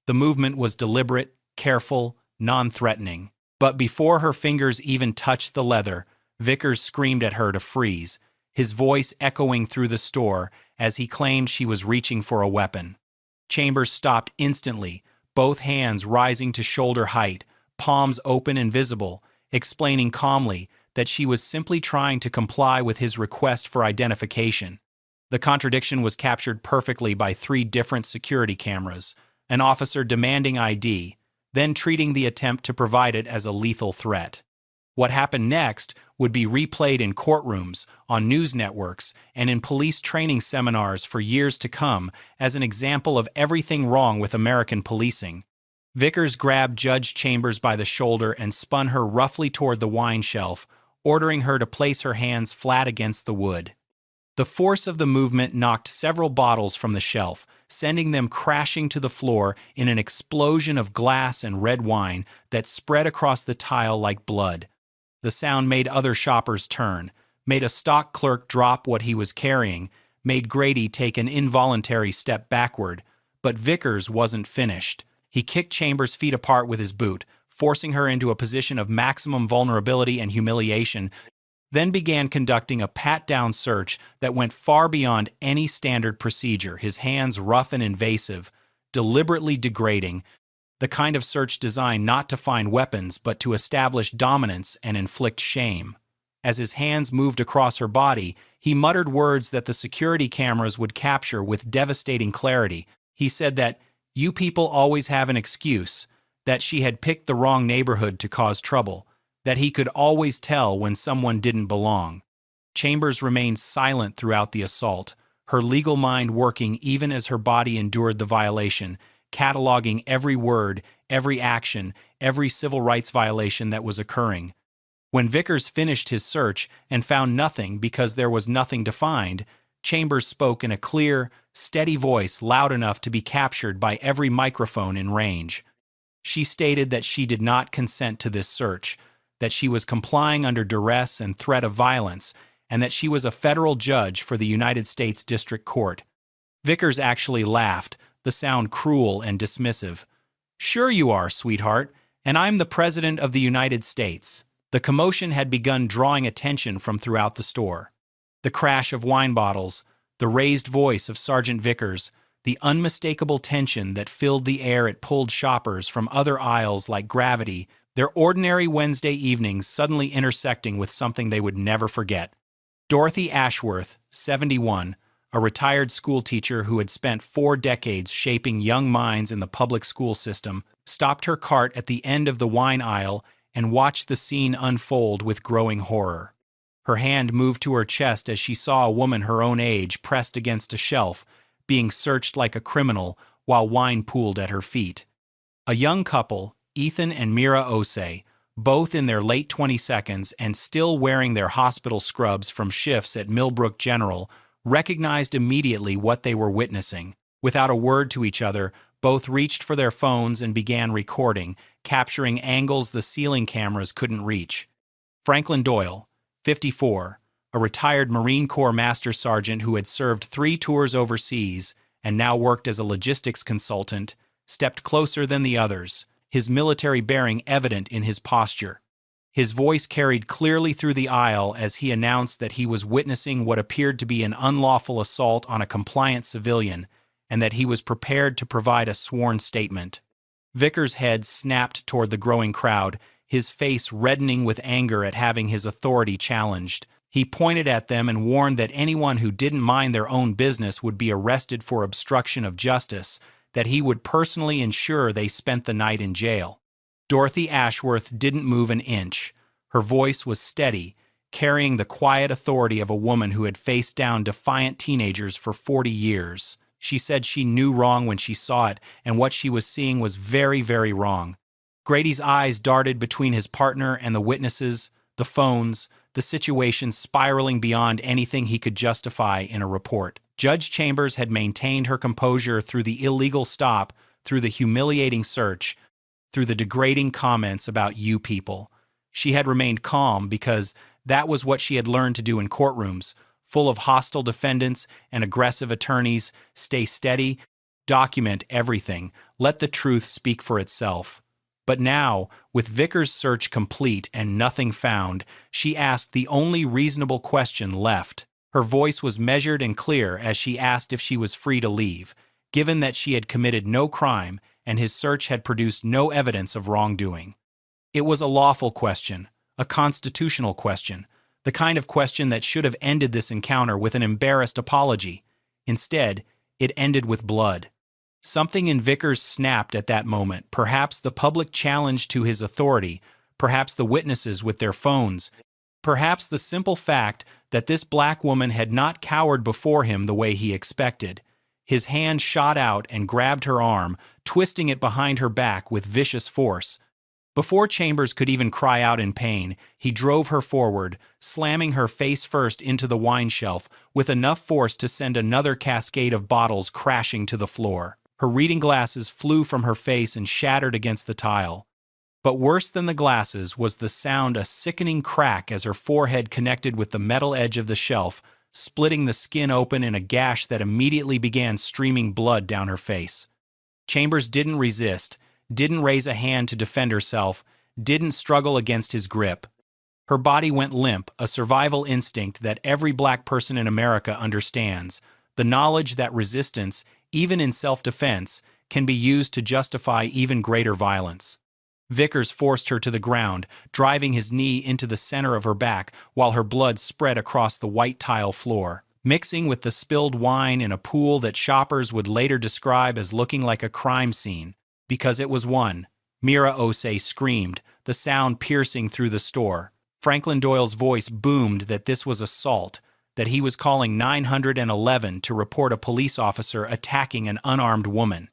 The movement was deliberate, careful, non-threatening. But before her fingers even touched the leather, Vickers screamed at her to freeze, his voice echoing through the store as he claimed she was reaching for a weapon. Chambers stopped instantly, both hands rising to shoulder height, palms open and visible, explaining calmly that she was simply trying to comply with his request for identification. The contradiction was captured perfectly by 3 different security cameras, an officer demanding ID, then treating the attempt to provide it as a lethal threat. What happened next would be replayed in courtrooms, on news networks, and in police training seminars for years to come as an example of everything wrong with American policing. Vickers grabbed Judge Chambers by the shoulder and spun her roughly toward the wine shelf, ordering her to place her hands flat against the wood. The force of the movement knocked several bottles from the shelf, sending them crashing to the floor in an explosion of glass and red wine that spread across the tile like blood. The sound made other shoppers turn, made a stock clerk drop what he was carrying, made Grady take an involuntary step backward. But Vickers wasn't finished. He kicked Chambers' feet apart with his boot, forcing her into a position of maximum vulnerability and humiliation, then began conducting a pat-down search that went far beyond any standard procedure, his hands rough and invasive, deliberately degrading, the kind of search designed not to find weapons but to establish dominance and inflict shame. As his hands moved across her body, he muttered words that the security cameras would capture with devastating clarity. He said that, "You people always have an excuse," that she had picked the wrong neighborhood to cause trouble, that he could always tell when someone didn't belong. Chambers remained silent throughout the assault, her legal mind working even as her body endured the violation, cataloging every word, every action, every civil rights violation that was occurring. When Vickers finished his search and found nothing because there was nothing to find, Chambers spoke in a clear, steady voice loud enough to be captured by every microphone in range. She stated that she did not consent to this search, that she was complying under duress and threat of violence, and that she was a federal judge for the United States District Court. Vickers actually laughed, the sound cruel and dismissive. "Sure you are, sweetheart, and I'm the President of the United States." The commotion had begun drawing attention from throughout the store. The crash of wine bottles, the raised voice of Sergeant Vickers, the unmistakable tension that filled the air it pulled shoppers from other aisles like gravity, their ordinary Wednesday evenings suddenly intersecting with something they would never forget. Dorothy Ashworth, 71, a retired schoolteacher who had spent 4 decades shaping young minds in the public school system, stopped her cart at the end of the wine aisle and watched the scene unfold with growing horror. Her hand moved to her chest as she saw a woman her own age pressed against a shelf, being searched like a criminal while wine pooled at her feet. A young couple, Ethan and Mira Osei, both in their late 22s and still wearing their hospital scrubs from shifts at Millbrook General, recognized immediately what they were witnessing. Without a word to each other, both reached for their phones and began recording, capturing angles the ceiling cameras couldn't reach. Franklin Doyle, 54, a retired Marine Corps Master Sergeant who had served 3 tours overseas and now worked as a logistics consultant, stepped closer than the others, his military bearing evident in his posture. His voice carried clearly through the aisle as he announced that he was witnessing what appeared to be an unlawful assault on a compliant civilian, and that he was prepared to provide a sworn statement. Vickers' head snapped toward the growing crowd, his face reddening with anger at having his authority challenged. He pointed at them and warned that anyone who didn't mind their own business would be arrested for obstruction of justice, that he would personally ensure they spent the night in jail. Dorothy Ashworth didn't move an inch. Her voice was steady, carrying the quiet authority of a woman who had faced down defiant teenagers for 40 years. She said she knew wrong when she saw it, and what she was seeing was very, very wrong. Grady's eyes darted between his partner and the witnesses, the phones, the situation spiraling beyond anything he could justify in a report. Judge Chambers had maintained her composure through the illegal stop, through the humiliating search, through the degrading comments about "you people." She had remained calm because that was what she had learned to do in courtrooms, full of hostile defendants and aggressive attorneys. Stay steady, document everything, let the truth speak for itself. But now, with Vickers' search complete and nothing found, she asked the only reasonable question left. Her voice was measured and clear as she asked if she was free to leave, given that she had committed no crime and his search had produced no evidence of wrongdoing. It was a lawful question, a constitutional question, the kind of question that should have ended this encounter with an embarrassed apology. Instead, it ended with blood. Something in Vickers snapped at that moment, perhaps the public challenge to his authority, perhaps the witnesses with their phones, perhaps the simple fact that this black woman had not cowered before him the way he expected. His hand shot out and grabbed her arm, twisting it behind her back with vicious force. Before Chambers could even cry out in pain, he drove her forward, slamming her face first into the wine shelf with enough force to send another cascade of bottles crashing to the floor. Her reading glasses flew from her face and shattered against the tile. But worse than the glasses was the sound, a sickening crack as her forehead connected with the metal edge of the shelf, splitting the skin open in a gash that immediately began streaming blood down her face. Chambers didn't resist, didn't raise a hand to defend herself, didn't struggle against his grip. Her body went limp, a survival instinct that every black person in America understands, the knowledge that resistance, even in self-defense, can be used to justify even greater violence. Vickers forced her to the ground, driving his knee into the center of her back while her blood spread across the white tile floor, mixing with the spilled wine in a pool that shoppers would later describe as looking like a crime scene. Because it was one. Mira Osei screamed, the sound piercing through the store. Franklin Doyle's voice boomed that this was assault, that he was calling 911 to report a police officer attacking an unarmed woman.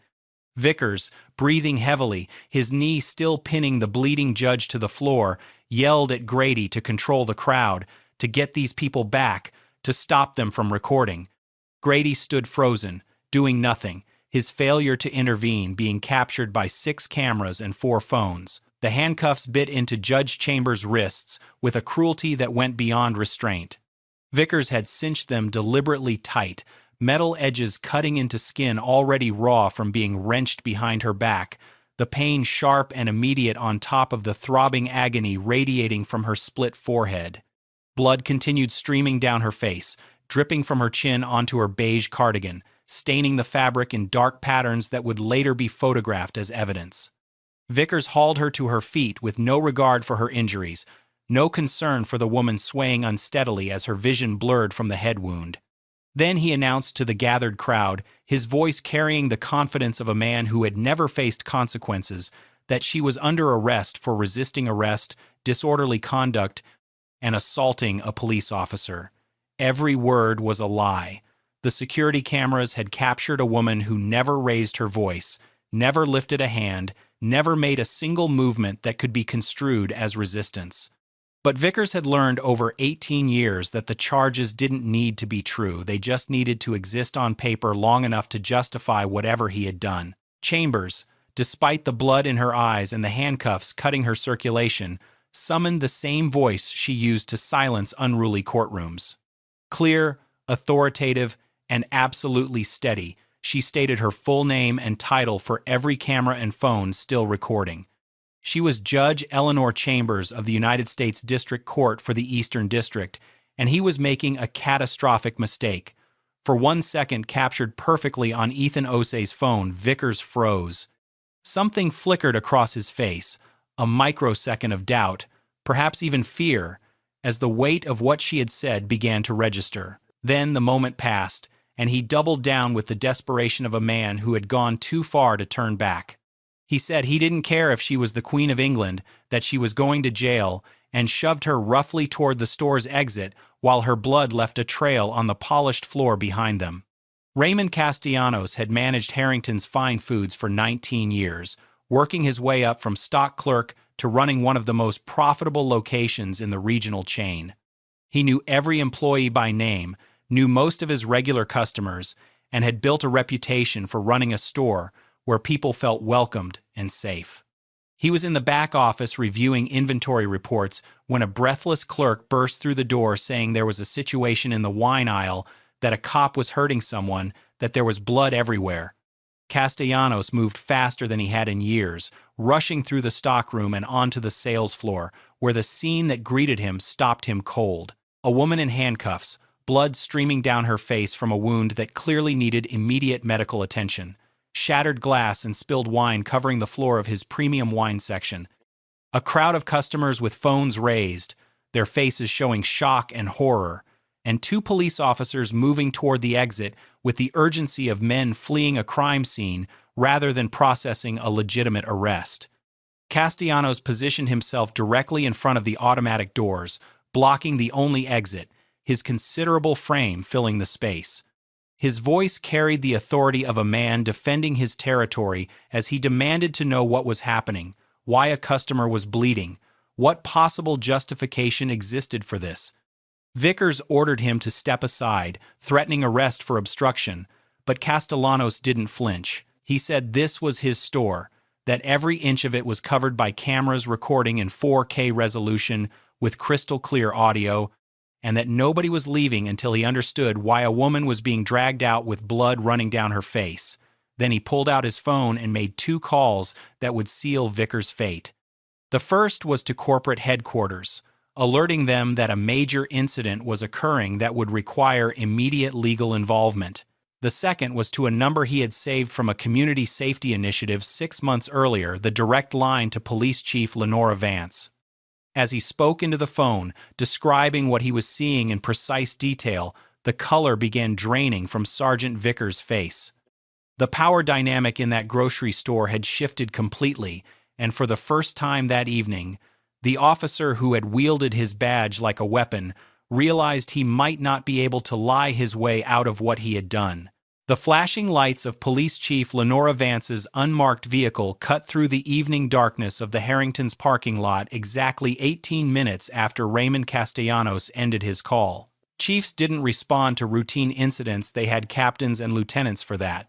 Vickers, breathing heavily, his knee still pinning the bleeding judge to the floor, yelled at Grady to control the crowd, to get these people back, to stop them from recording. Grady stood frozen, doing nothing, his failure to intervene being captured by 6 cameras and 4 phones. The handcuffs bit into Judge Chambers' wrists with a cruelty that went beyond restraint. Vickers had cinched them deliberately tight, metal edges cutting into skin already raw from being wrenched behind her back, the pain sharp and immediate on top of the throbbing agony radiating from her split forehead. Blood continued streaming down her face, dripping from her chin onto her beige cardigan, staining the fabric in dark patterns that would later be photographed as evidence. Vickers hauled her to her feet with no regard for her injuries, no concern for the woman swaying unsteadily as her vision blurred from the head wound. Then he announced to the gathered crowd, his voice carrying the confidence of a man who had never faced consequences, that she was under arrest for resisting arrest, disorderly conduct, and assaulting a police officer. Every word was a lie. The security cameras had captured a woman who never raised her voice, never lifted a hand, never made a single movement that could be construed as resistance. But Vickers had learned over 18 years that the charges didn't need to be true, they just needed to exist on paper long enough to justify whatever he had done. Chambers, despite the blood in her eyes and the handcuffs cutting her circulation, summoned the same voice she used to silence unruly courtrooms. Clear, authoritative, and absolutely steady, she stated her full name and title for every camera and phone still recording. She was Judge Eleanor Chambers of the United States District Court for the Eastern District, and he was making a catastrophic mistake. For 1 second, captured perfectly on Ethan Osei's phone, Vickers froze. Something flickered across his face, a microsecond of doubt, perhaps even fear, as the weight of what she had said began to register. Then the moment passed, and he doubled down with the desperation of a man who had gone too far to turn back. He said he didn't care if she was the Queen of England, that she was going to jail, and shoved her roughly toward the store's exit while her blood left a trail on the polished floor behind them. Raymond Castellanos had managed Harrington's Fine Foods for 19 years, working his way up from stock clerk to running one of the most profitable locations in the regional chain. He knew every employee by name, knew most of his regular customers, and had built a reputation for running a store where people felt welcomed and safe. He was in the back office reviewing inventory reports when a breathless clerk burst through the door saying there was a situation in the wine aisle, that a cop was hurting someone, that there was blood everywhere. Castellanos moved faster than he had in years, rushing through the stockroom and onto the sales floor, where the scene that greeted him stopped him cold. A woman in handcuffs, blood streaming down her face from a wound that clearly needed immediate medical attention. Shattered glass and spilled wine covering the floor of his premium wine section. A crowd of customers with phones raised, their faces showing shock and horror, and two police officers moving toward the exit with the urgency of men fleeing a crime scene rather than processing a legitimate arrest. Castellanos positioned himself directly in front of the automatic doors, blocking the only exit, his considerable frame filling the space. His voice carried the authority of a man defending his territory as he demanded to know what was happening, why a customer was bleeding, what possible justification existed for this. Vickers ordered him to step aside, threatening arrest for obstruction, but Castellanos didn't flinch. He said this was his store, that every inch of it was covered by cameras recording in 4K resolution with crystal clear audio, and that nobody was leaving until he understood why a woman was being dragged out with blood running down her face. Then he pulled out his phone and made two calls that would seal Vickers' fate. The first was to corporate headquarters, alerting them that a major incident was occurring that would require immediate legal involvement. The second was to a number he had saved from a community safety initiative 6 months earlier, the direct line to Police Chief Lenora Vance. As he spoke into the phone, describing what he was seeing in precise detail, the color began draining from Sergeant Vickers' face. The power dynamic in that grocery store had shifted completely, and for the first time that evening, the officer who had wielded his badge like a weapon realized he might not be able to lie his way out of what he had done. The flashing lights of Police Chief Lenora Vance's unmarked vehicle cut through the evening darkness of the Harrington's parking lot exactly 18 minutes after Raymond Castellanos ended his call. Chiefs didn't respond to routine incidents, they had captains and lieutenants for that.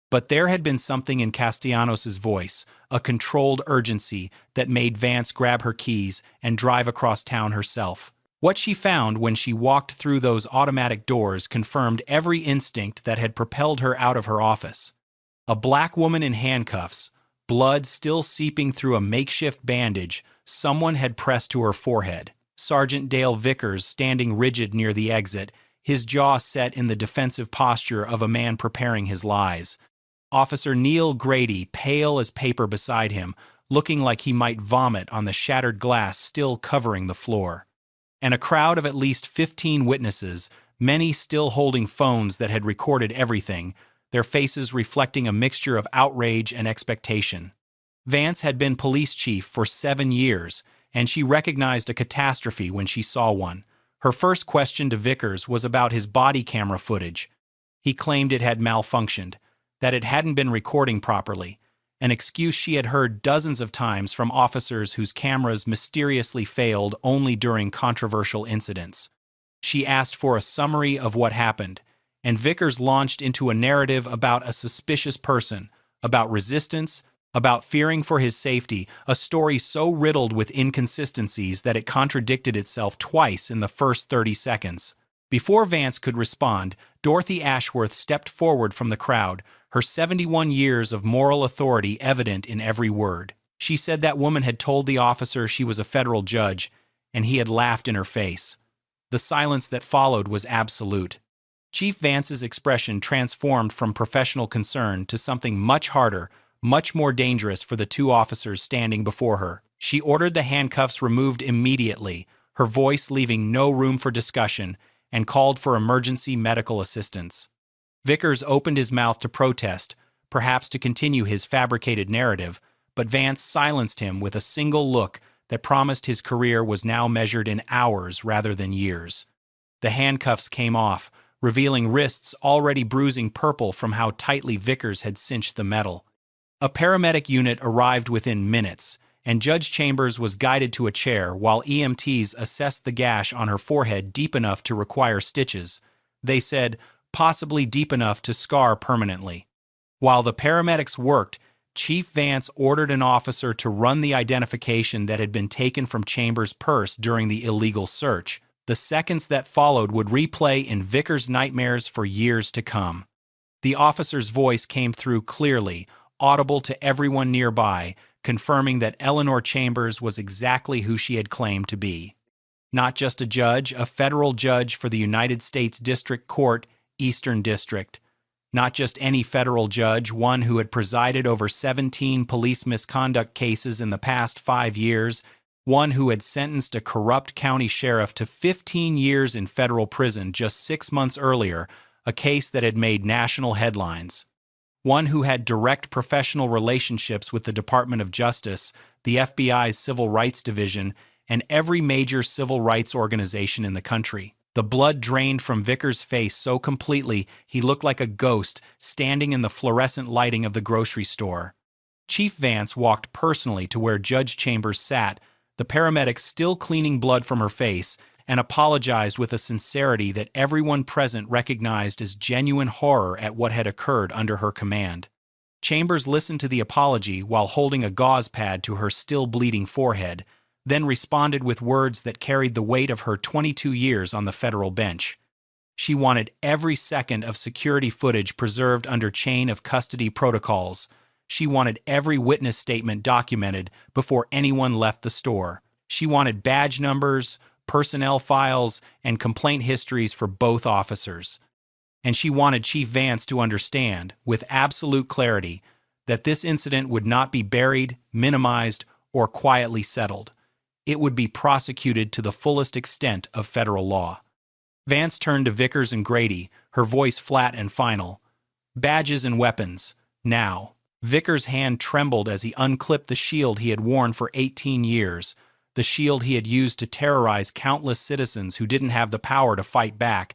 But there had been something in Castellanos' voice, a controlled urgency that made Vance grab her keys and drive across town herself. What she found when she walked through those automatic doors confirmed every instinct that had propelled her out of her office. A black woman in handcuffs, blood still seeping through a makeshift bandage someone had pressed to her forehead. Sergeant Dale Vickers standing rigid near the exit, his jaw set in the defensive posture of a man preparing his lies. Officer Neil Grady, pale as paper beside him, looking like he might vomit on the shattered glass still covering the floor. And a crowd of at least 15 witnesses, many still holding phones that had recorded everything, their faces reflecting a mixture of outrage and expectation. Vance had been police chief for 7 years, and she recognized a catastrophe when she saw one. Her first question to Vickers was about his body camera footage. He claimed it had malfunctioned, that it hadn't been recording properly, an excuse she had heard dozens of times from officers whose cameras mysteriously failed only during controversial incidents. She asked for a summary of what happened, and Vickers launched into a narrative about a suspicious person, about resistance, about fearing for his safety, a story so riddled with inconsistencies that it contradicted itself twice in the first 30 seconds. Before Vance could respond, Dorothy Ashworth stepped forward from the crowd, her 71 years of moral authority evident in every word. She said that woman had told the officer she was a federal judge, and he had laughed in her face. The silence that followed was absolute. Chief Vance's expression transformed from professional concern to something much harder, much more dangerous for the two officers standing before her. She ordered the handcuffs removed immediately, her voice leaving no room for discussion, and called for emergency medical assistance. Vickers opened his mouth to protest, perhaps to continue his fabricated narrative, but Vance silenced him with a single look that promised his career was now measured in hours rather than years. The handcuffs came off, revealing wrists already bruising purple from how tightly Vickers had cinched the metal. A paramedic unit arrived within minutes, and Judge Chambers was guided to a chair while EMTs assessed the gash on her forehead deep enough to require stitches. They said, possibly deep enough to scar permanently. While the paramedics worked, Chief Vance ordered an officer to run the identification that had been taken from Chambers' purse during the illegal search. The seconds that followed would replay in Vickers' nightmares for years to come. The officer's voice came through clearly, audible to everyone nearby, confirming that Eleanor Chambers was exactly who she had claimed to be. Not just a judge, a federal judge for the United States District Court, Eastern District. Not just any federal judge, one who had presided over 17 police misconduct cases in the past 5 years, one who had sentenced a corrupt county sheriff to 15 years in federal prison just 6 months earlier, a case that had made national headlines. One who had direct professional relationships with the Department of Justice, the FBI's Civil Rights Division, and every major civil rights organization in the country. The blood drained from Vickers' face so completely he looked like a ghost standing in the fluorescent lighting of the grocery store. Chief Vance walked personally to where Judge Chambers sat, the paramedic still cleaning blood from her face, and apologized with a sincerity that everyone present recognized as genuine horror at what had occurred under her command. Chambers listened to the apology while holding a gauze pad to her still bleeding forehead, then responded with words that carried the weight of her 22 years on the federal bench. She wanted every second of security footage preserved under chain of custody protocols. She wanted every witness statement documented before anyone left the store. She wanted badge numbers, personnel files, and complaint histories for both officers. And she wanted Chief Vance to understand, with absolute clarity, that this incident would not be buried, minimized, or quietly settled. It would be prosecuted to the fullest extent of federal law. Vance turned to Vickers and Grady, her voice flat and final. Badges and weapons, now. Vickers' hand trembled as he unclipped the shield he had worn for 18 years, the shield he had used to terrorize countless citizens who didn't have the power to fight back,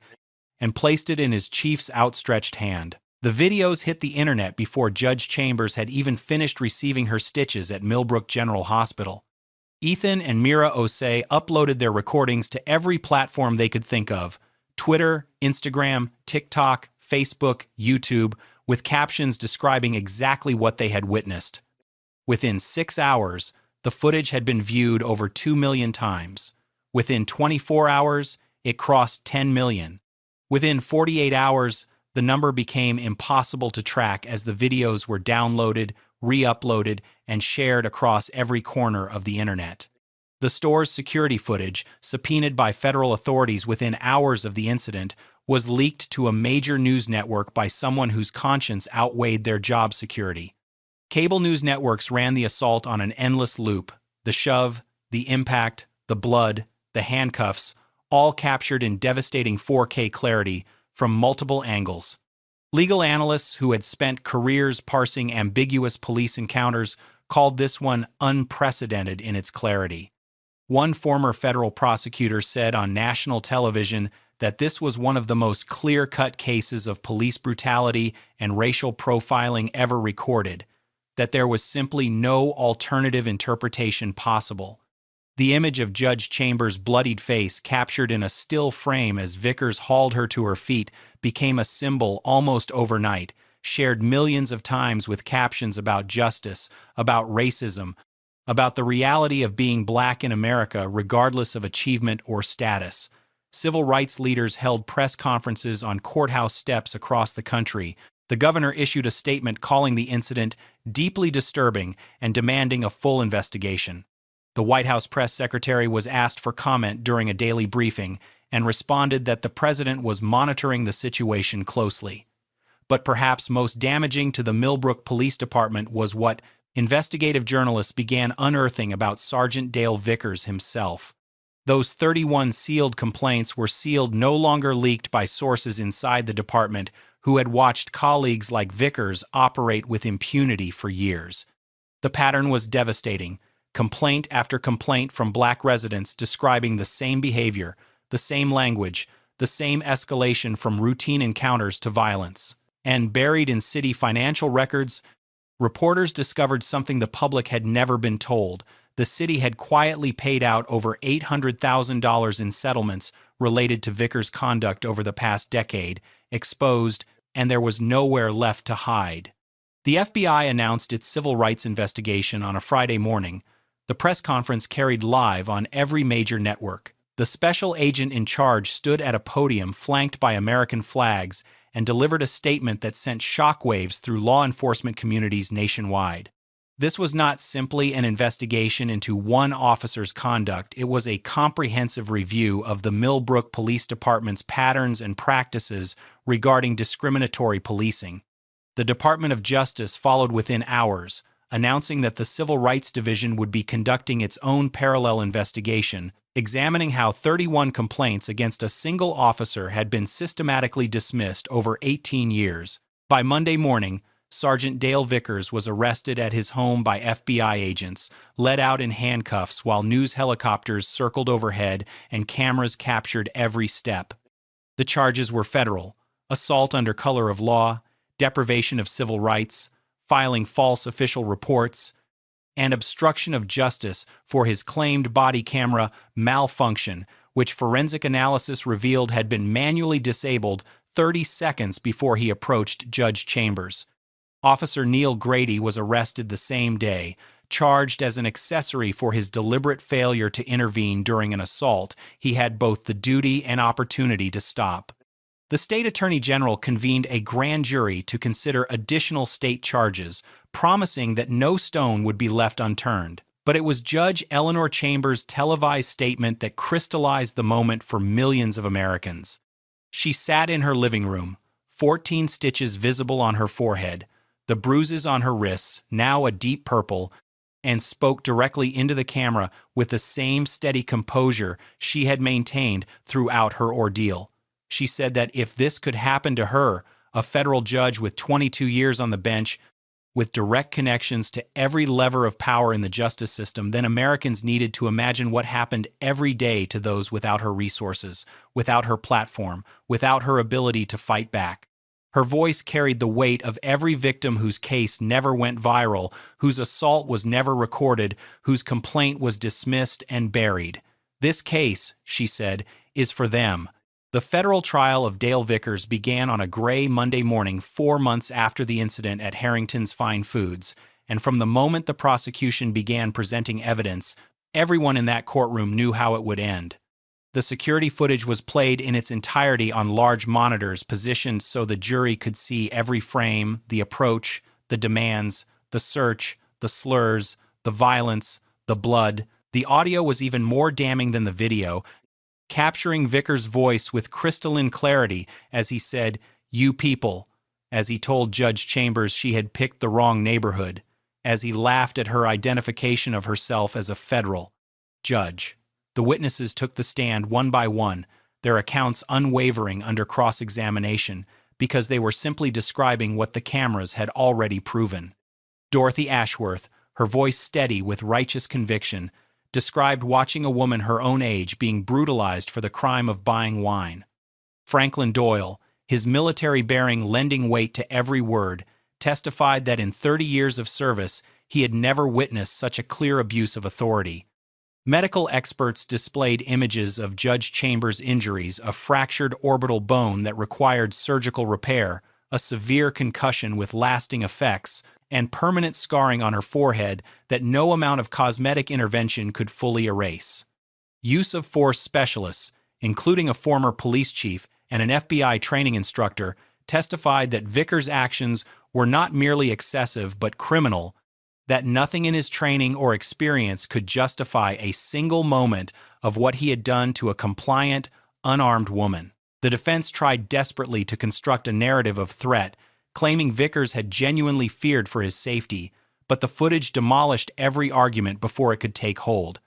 and placed it in his chief's outstretched hand. The videos hit the internet before Judge Chambers had even finished receiving her stitches at Millbrook General Hospital. Ethan and Mira Osei uploaded their recordings to every platform they could think of: Twitter, Instagram, TikTok, Facebook, YouTube, with captions describing exactly what they had witnessed. Within 6 hours, the footage had been viewed over 2 million times. Within 24 hours, it crossed 10 million. Within 48 hours, the number became impossible to track as the videos were downloaded, re-uploaded, and shared across every corner of the internet. The store's security footage, subpoenaed by federal authorities within hours of the incident, was leaked to a major news network by someone whose conscience outweighed their job security. Cable news networks ran the assault on an endless loop: the shove, the impact, the blood, the handcuffs, all captured in devastating 4K clarity from multiple angles. Legal analysts who had spent careers parsing ambiguous police encounters called this one unprecedented in its clarity. One former federal prosecutor said on national television that this was one of the most clear-cut cases of police brutality and racial profiling ever recorded, that there was simply no alternative interpretation possible. The image of Judge Chambers' bloodied face captured in a still frame as Vickers hauled her to her feet became a symbol almost overnight, shared millions of times with captions about justice, about racism, about the reality of being black in America regardless of achievement or status. Civil rights leaders held press conferences on courthouse steps across the country. The governor issued a statement calling the incident deeply disturbing and demanding a full investigation. The White House press secretary was asked for comment during a daily briefing and responded that the president was monitoring the situation closely. But perhaps most damaging to the Millbrook Police Department was what investigative journalists began unearthing about Sergeant Dale Vickers himself. Those 31 sealed complaints were sealed no longer leaked by sources inside the department who had watched colleagues like Vickers operate with impunity for years. The pattern was devastating. Complaint after complaint from black residents describing the same behavior, the same language, the same escalation from routine encounters to violence. And buried in city financial records, reporters discovered something the public had never been told. The city had quietly paid out over $800,000 in settlements related to Vickers' conduct over the past decade, exposed, and there was nowhere left to hide. The FBI announced its civil rights investigation on a Friday morning. The press conference carried live on every major network. The special agent in charge stood at a podium flanked by American flags and delivered a statement that sent shockwaves through law enforcement communities nationwide. This was not simply an investigation into one officer's conduct, it was a comprehensive review of the Millbrook Police Department's patterns and practices regarding discriminatory policing. The Department of Justice followed within hours, announcing that the Civil Rights Division would be conducting its own parallel investigation, examining how 31 complaints against a single officer had been systematically dismissed over 18 years. By Monday morning, Sergeant Dale Vickers was arrested at his home by FBI agents, led out in handcuffs while news helicopters circled overhead and cameras captured every step. The charges were federal: assault under color of law, deprivation of civil rights, filing false official reports, and obstruction of justice for his claimed body camera malfunction, which forensic analysis revealed had been manually disabled 30 seconds before he approached Judge Chambers. Officer Neil Grady was arrested the same day, charged as an accessory for his deliberate failure to intervene during an assault he had both the duty and opportunity to stop. The state attorney general convened a grand jury to consider additional state charges, promising that no stone would be left unturned. But it was Judge Eleanor Chambers' televised statement that crystallized the moment for millions of Americans. She sat in her living room, 14 stitches visible on her forehead, the bruises on her wrists, now a deep purple, and spoke directly into the camera with the same steady composure she had maintained throughout her ordeal. She said that if this could happen to her, a federal judge with 22 years on the bench, with direct connections to every lever of power in the justice system, then Americans needed to imagine what happened every day to those without her resources, without her platform, without her ability to fight back. Her voice carried the weight of every victim whose case never went viral, whose assault was never recorded, whose complaint was dismissed and buried. This case, she said, is for them. The federal trial of Dale Vickers began on a gray Monday morning 4 months after the incident at Harrington's Fine Foods, and from the moment the prosecution began presenting evidence, everyone in that courtroom knew how it would end. The security footage was played in its entirety on large monitors positioned so the jury could see every frame, the approach, the demands, the search, the slurs, the violence, the blood. The audio was even more damning than the video, capturing Vickers' voice with crystalline clarity as he said, "You people," as he told Judge Chambers she had picked the wrong neighborhood, as he laughed at her identification of herself as a federal judge. The witnesses took the stand one by one, their accounts unwavering under cross-examination, because they were simply describing what the cameras had already proven. Dorothy Ashworth, her voice steady with righteous conviction, described watching a woman her own age being brutalized for the crime of buying wine. Franklin Doyle, his military bearing lending weight to every word, testified that in 30 years of service he had never witnessed such a clear abuse of authority. Medical experts displayed images of Judge Chambers' injuries: a fractured orbital bone that required surgical repair, a severe concussion with lasting effects, and permanent scarring on her forehead that no amount of cosmetic intervention could fully erase. Use of force specialists, including a former police chief and an FBI training instructor, testified that Vickers' actions were not merely excessive but criminal, that nothing in his training or experience could justify a single moment of what he had done to a compliant, unarmed woman. The defense tried desperately to construct a narrative of threat, claiming Vickers had genuinely feared for his safety, but the footage demolished every argument before it could take hold.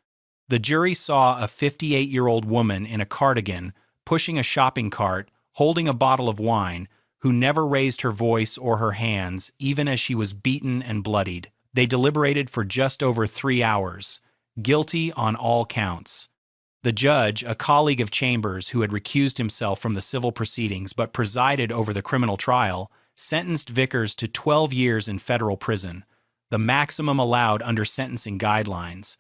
The jury saw a 58-year-old woman in a cardigan, pushing a shopping cart, holding a bottle of wine, who never raised her voice or her hands, even as she was beaten and bloodied. They deliberated for just over 3 hours, guilty on all counts. The judge, a colleague of Chambers who had recused himself from the civil proceedings but presided over the criminal trial, sentenced Vickers to 12 years in federal prison, the maximum allowed under sentencing guidelines.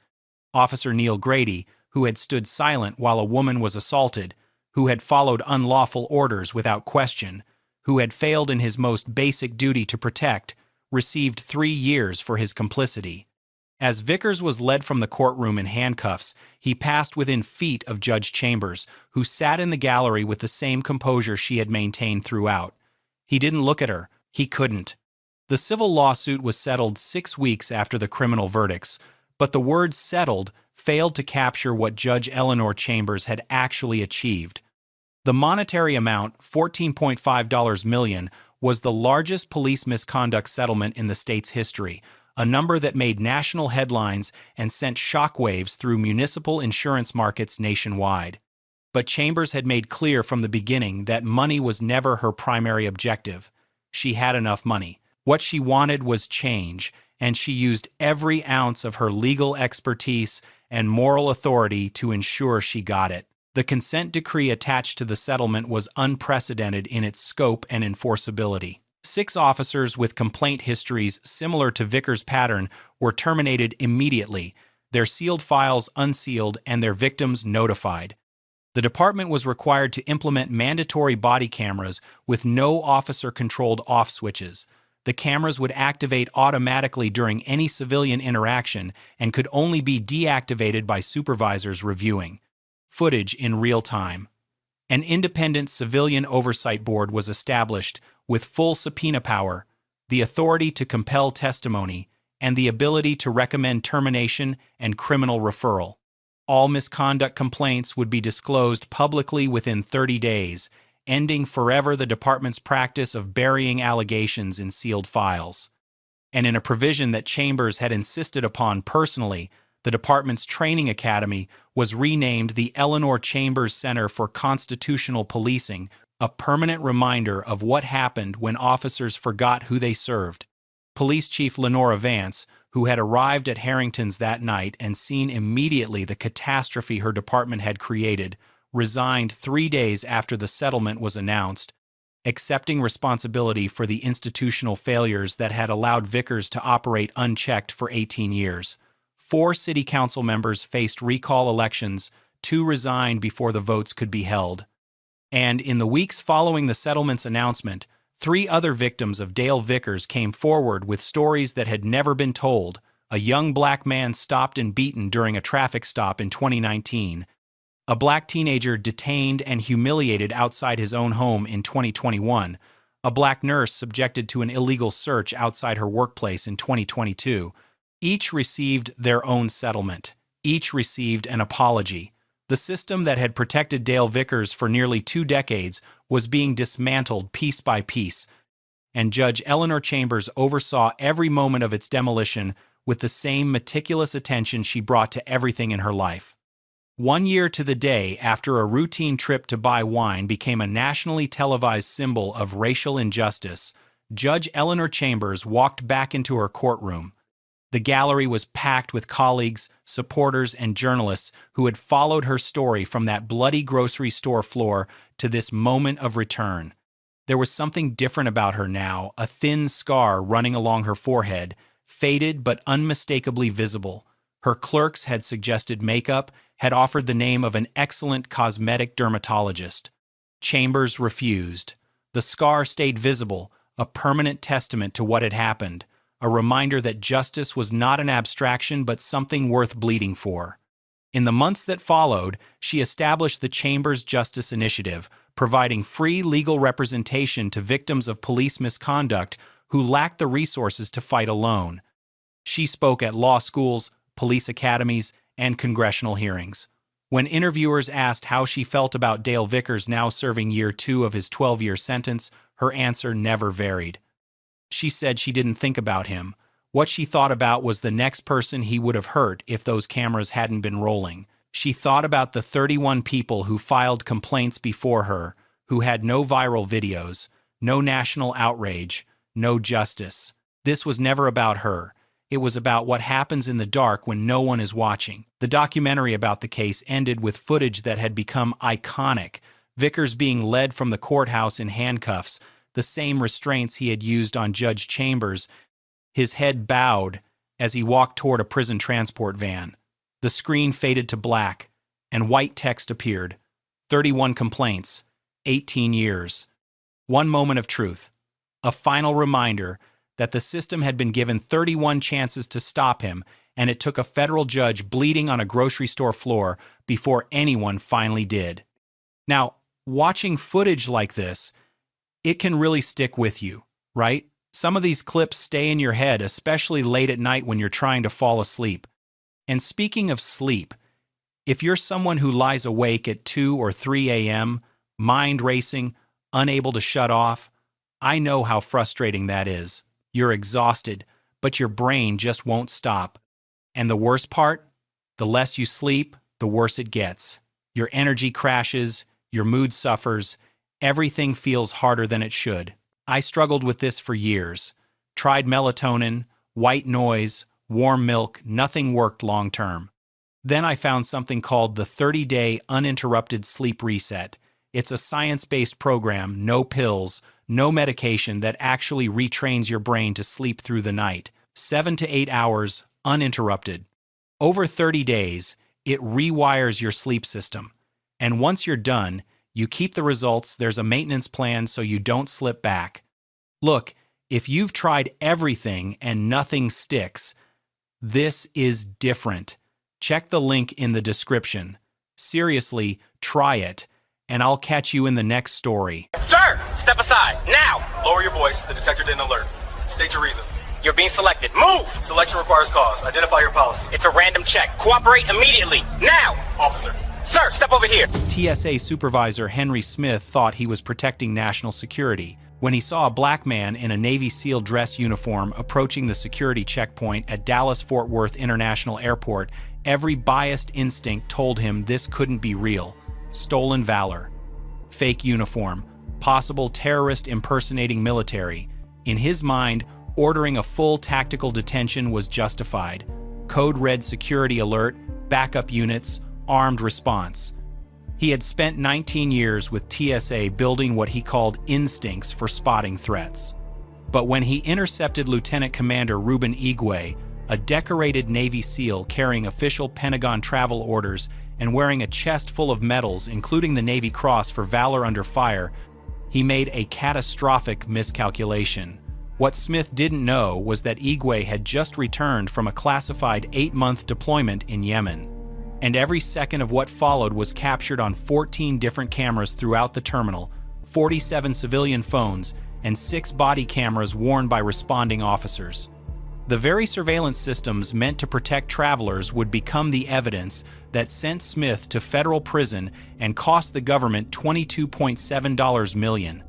Officer Neil Grady, who had stood silent while a woman was assaulted, who had followed unlawful orders without question, who had failed in his most basic duty to protect, received 3 years for his complicity. As Vickers was led from the courtroom in handcuffs, he passed within feet of Judge Chambers, who sat in the gallery with the same composure she had maintained throughout. He didn't look at her. He couldn't. The civil lawsuit was settled 6 weeks after the criminal verdicts, but the word settled failed to capture what Judge Eleanor Chambers had actually achieved. The monetary amount, $14.5 million, was the largest police misconduct settlement in the state's history, a number that made national headlines and sent shockwaves through municipal insurance markets nationwide. But Chambers had made clear from the beginning that money was never her primary objective. She had enough money. What she wanted was change, and she used every ounce of her legal expertise and moral authority to ensure she got it. The consent decree attached to the settlement was unprecedented in its scope and enforceability. 6 officers with complaint histories similar to Vickers' pattern were terminated immediately, their sealed files unsealed, and their victims notified. The department was required to implement mandatory body cameras with no officer-controlled off switches. The cameras would activate automatically during any civilian interaction and could only be deactivated by supervisors reviewing footage in real time. An independent civilian oversight board was established with full subpoena power, the authority to compel testimony, and the ability to recommend termination and criminal referral. All misconduct complaints would be disclosed publicly within 30 days, ending forever the department's practice of burying allegations in sealed files. And in a provision that Chambers had insisted upon personally, the department's training academy was renamed the Eleanor Chambers Center for Constitutional Policing, a permanent reminder of what happened when officers forgot who they served. Police Chief Lenora Vance, who had arrived at Harrington's that night and seen immediately the catastrophe her department had created, resigned 3 days after the settlement was announced, accepting responsibility for the institutional failures that had allowed Vickers to operate unchecked for 18 years. 4 city council members faced recall elections, 2 resigned before the votes could be held. And in the weeks following the settlement's announcement, 3 other victims of Dale Vickers came forward with stories that had never been told. A young black man stopped and beaten during a traffic stop in 2019. A black teenager detained and humiliated outside his own home in 2021. A black nurse subjected to an illegal search outside her workplace in 2022. Each received their own settlement. Each received an apology. The system that had protected Dale Vickers for nearly 2 decades was being dismantled piece by piece, and Judge Eleanor Chambers oversaw every moment of its demolition with the same meticulous attention she brought to everything in her life. 1 year to the day after a routine trip to buy wine became a nationally televised symbol of racial injustice, Judge Eleanor Chambers walked back into her courtroom. The gallery was packed with colleagues, supporters, and journalists who had followed her story from that bloody grocery store floor to this moment of return. There was something different about her now, a thin scar running along her forehead, faded but unmistakably visible. Her clerks had suggested makeup, had offered the name of an excellent cosmetic dermatologist. Chambers refused. The scar stayed visible, a permanent testament to what had happened. A reminder that justice was not an abstraction but something worth bleeding for. In the months that followed, she established the Chambers Justice Initiative, providing free legal representation to victims of police misconduct who lacked the resources to fight alone. She spoke at law schools, police academies, and congressional hearings. When interviewers asked how she felt about Dale Vickers now serving year 2 of his 12-year sentence, her answer never varied. She said she didn't think about him. What she thought about was the next person he would have hurt if those cameras hadn't been rolling. She thought about the 31 people who filed complaints before her, who had no viral videos, no national outrage, no justice. This was never about her. It was about what happens in the dark when no one is watching. The documentary about the case ended with footage that had become iconic. Vickers being led from the courthouse in handcuffs, the same restraints he had used on Judge Chambers, his head bowed as he walked toward a prison transport van. The screen faded to black, and white text appeared. 31 complaints, 18 years. One moment of truth. A final reminder that the system had been given 31 chances to stop him, and it took a federal judge bleeding on a grocery store floor before anyone finally did. Now, watching footage like this, it can really stick with you, right? Some of these clips stay in your head, especially late at night when you're trying to fall asleep. And speaking of sleep, if you're someone who lies awake at 2 or 3 a.m., mind racing, unable to shut off, I know how frustrating that is. You're exhausted, but your brain just won't stop. And the worst part? The less you sleep, the worse it gets. Your energy crashes, your mood suffers, everything feels harder than it should. I struggled with this for years. Tried melatonin, white noise, warm milk, nothing worked long term. Then I found something called the 30-Day Uninterrupted Sleep Reset. It's a science-based program, no pills, no medication, that actually retrains your brain to sleep through the night. 7 to 8 hours, uninterrupted. Over 30 days, it rewires your sleep system. And once you're done, you keep the results. There's a maintenance plan so you don't slip back. Look, if you've tried everything and nothing sticks, this is different. Check the link in the description. Seriously, try it, and I'll catch you in the next story. Sir, step aside, now! Lower your voice, the detector didn't alert. State your reason. You're being selected. Move! Selection requires cause. Identify your policy. It's a random check. Cooperate immediately. Now! Officer. Sir, step over here. TSA Supervisor Henry Smith thought he was protecting national security when he saw a black man in a Navy SEAL dress uniform approaching the security checkpoint at Dallas-Fort Worth International Airport. Every biased instinct told him this couldn't be real. Stolen valor. Fake uniform. Possible terrorist impersonating military. In his mind, ordering a full tactical detention was justified. Code red security alert, backup units, armed response. He had spent 19 years with TSA building what he called instincts for spotting threats. But when he intercepted Lieutenant Commander Ruben Igwe, a decorated Navy SEAL carrying official Pentagon travel orders and wearing a chest full of medals, including the Navy Cross for valor under fire, he made a catastrophic miscalculation. What Smith didn't know was that Igwe had just returned from a classified 8-month deployment in Yemen. And every second of what followed was captured on 14 different cameras throughout the terminal, 47 civilian phones, and 6 body cameras worn by responding officers. The very surveillance systems meant to protect travelers would become the evidence that sent Smith to federal prison and cost the government $22.7 million.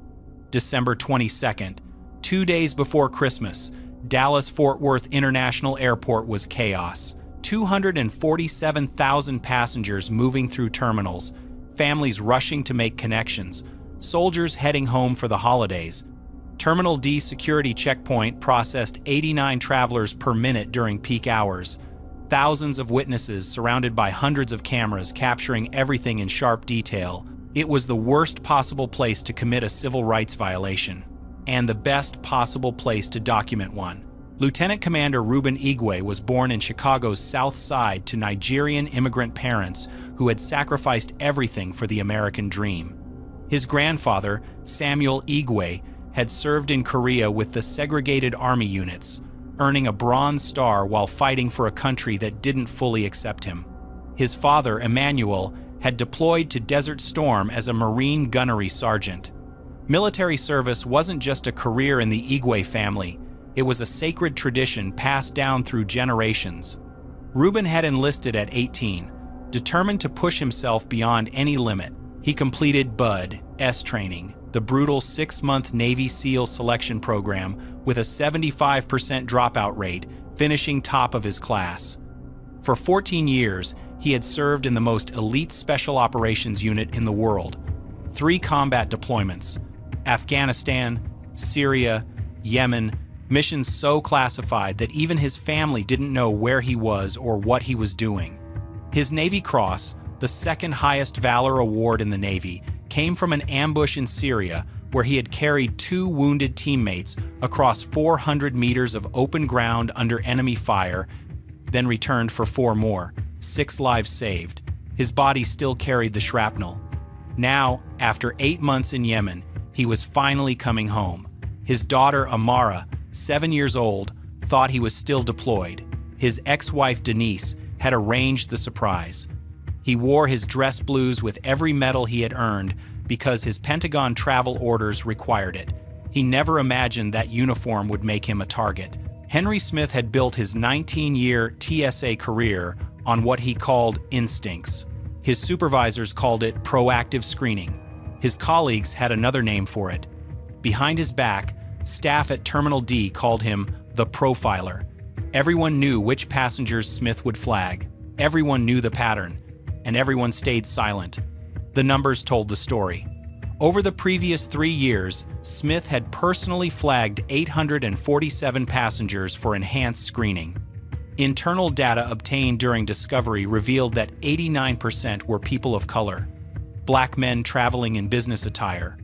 December 22nd, 2 days before Christmas, Dallas-Fort Worth International Airport was chaos. 247,000 passengers moving through terminals, families rushing to make connections, soldiers heading home for the holidays. Terminal D security checkpoint processed 89 travelers per minute during peak hours. Thousands of witnesses surrounded by hundreds of cameras capturing everything in sharp detail. It was the worst possible place to commit a civil rights violation, and the best possible place to document one. Lieutenant Commander Ruben Igwe was born in Chicago's South Side to Nigerian immigrant parents who had sacrificed everything for the American dream. His grandfather, Samuel Igwe, had served in Korea with the segregated army units, earning a Bronze Star while fighting for a country that didn't fully accept him. His father, Emmanuel, had deployed to Desert Storm as a Marine gunnery sergeant. Military service wasn't just a career in the Igwe family. It was a sacred tradition passed down through generations. Ruben had enlisted at 18, determined to push himself beyond any limit. He completed BUD-S training, the brutal 6-month Navy SEAL selection program with a 75% dropout rate, finishing top of his class. For 14 years, he had served in the most elite special operations unit in the world. 3 combat deployments: Afghanistan, Syria, Yemen, missions so classified that even his family didn't know where he was or what he was doing. His Navy Cross, the second highest valor award in the Navy, came from an ambush in Syria where he had carried 2 wounded teammates across 400 meters of open ground under enemy fire, then returned for 4 more, 6 lives saved. His body still carried the shrapnel. Now, after 8 months in Yemen, he was finally coming home. His daughter, Amara, 7 years old, thought he was still deployed. His ex-wife, Denise, had arranged the surprise. He wore his dress blues with every medal he had earned because his Pentagon travel orders required it. He never imagined that uniform would make him a target. Henry Smith had built his 19-year TSA career on what he called instincts. His supervisors called it proactive screening. His colleagues had another name for it. Behind his back, staff at Terminal D called him the profiler. Everyone knew which passengers Smith would flag. Everyone knew the pattern, and everyone stayed silent. The numbers told the story. Over the previous 3 years, Smith had personally flagged 847 passengers for enhanced screening. Internal data obtained during discovery revealed that 89% were people of color, black men traveling in business attire,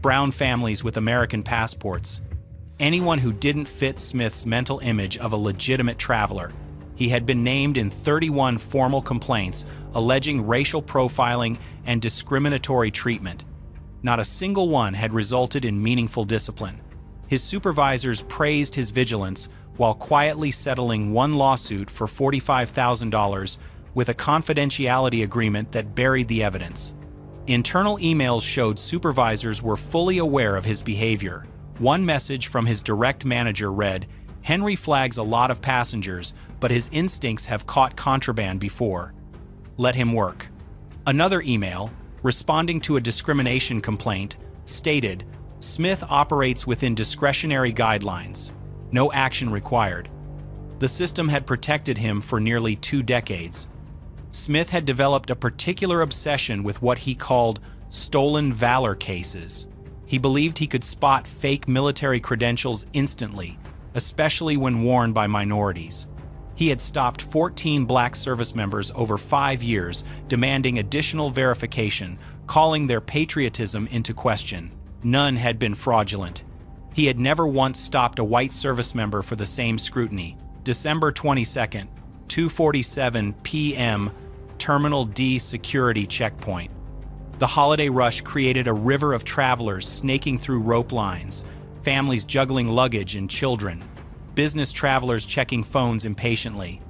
brown families with American passports, anyone who didn't fit Smith's mental image of a legitimate traveler. He had been named in 31 formal complaints alleging racial profiling and discriminatory treatment. Not a single one had resulted in meaningful discipline. His supervisors praised his vigilance while quietly settling one lawsuit for $45,000 with a confidentiality agreement that buried the evidence. Internal emails showed supervisors were fully aware of his behavior. One message from his direct manager read, "Henry flags a lot of passengers, but his instincts have caught contraband before. Let him work." Another email, responding to a discrimination complaint, stated, "Smith operates within discretionary guidelines. No action required." The system had protected him for nearly 2 decades. Smith had developed a particular obsession with what he called stolen valor cases. He believed he could spot fake military credentials instantly, especially when worn by minorities. He had stopped 14 black service members over 5 years, demanding additional verification, calling their patriotism into question. None had been fraudulent. He had never once stopped a white service member for the same scrutiny. December 22nd, 2:47 p.m., Terminal D security checkpoint. The holiday rush created a river of travelers snaking through rope lines, families juggling luggage and children, business travelers checking phones impatiently.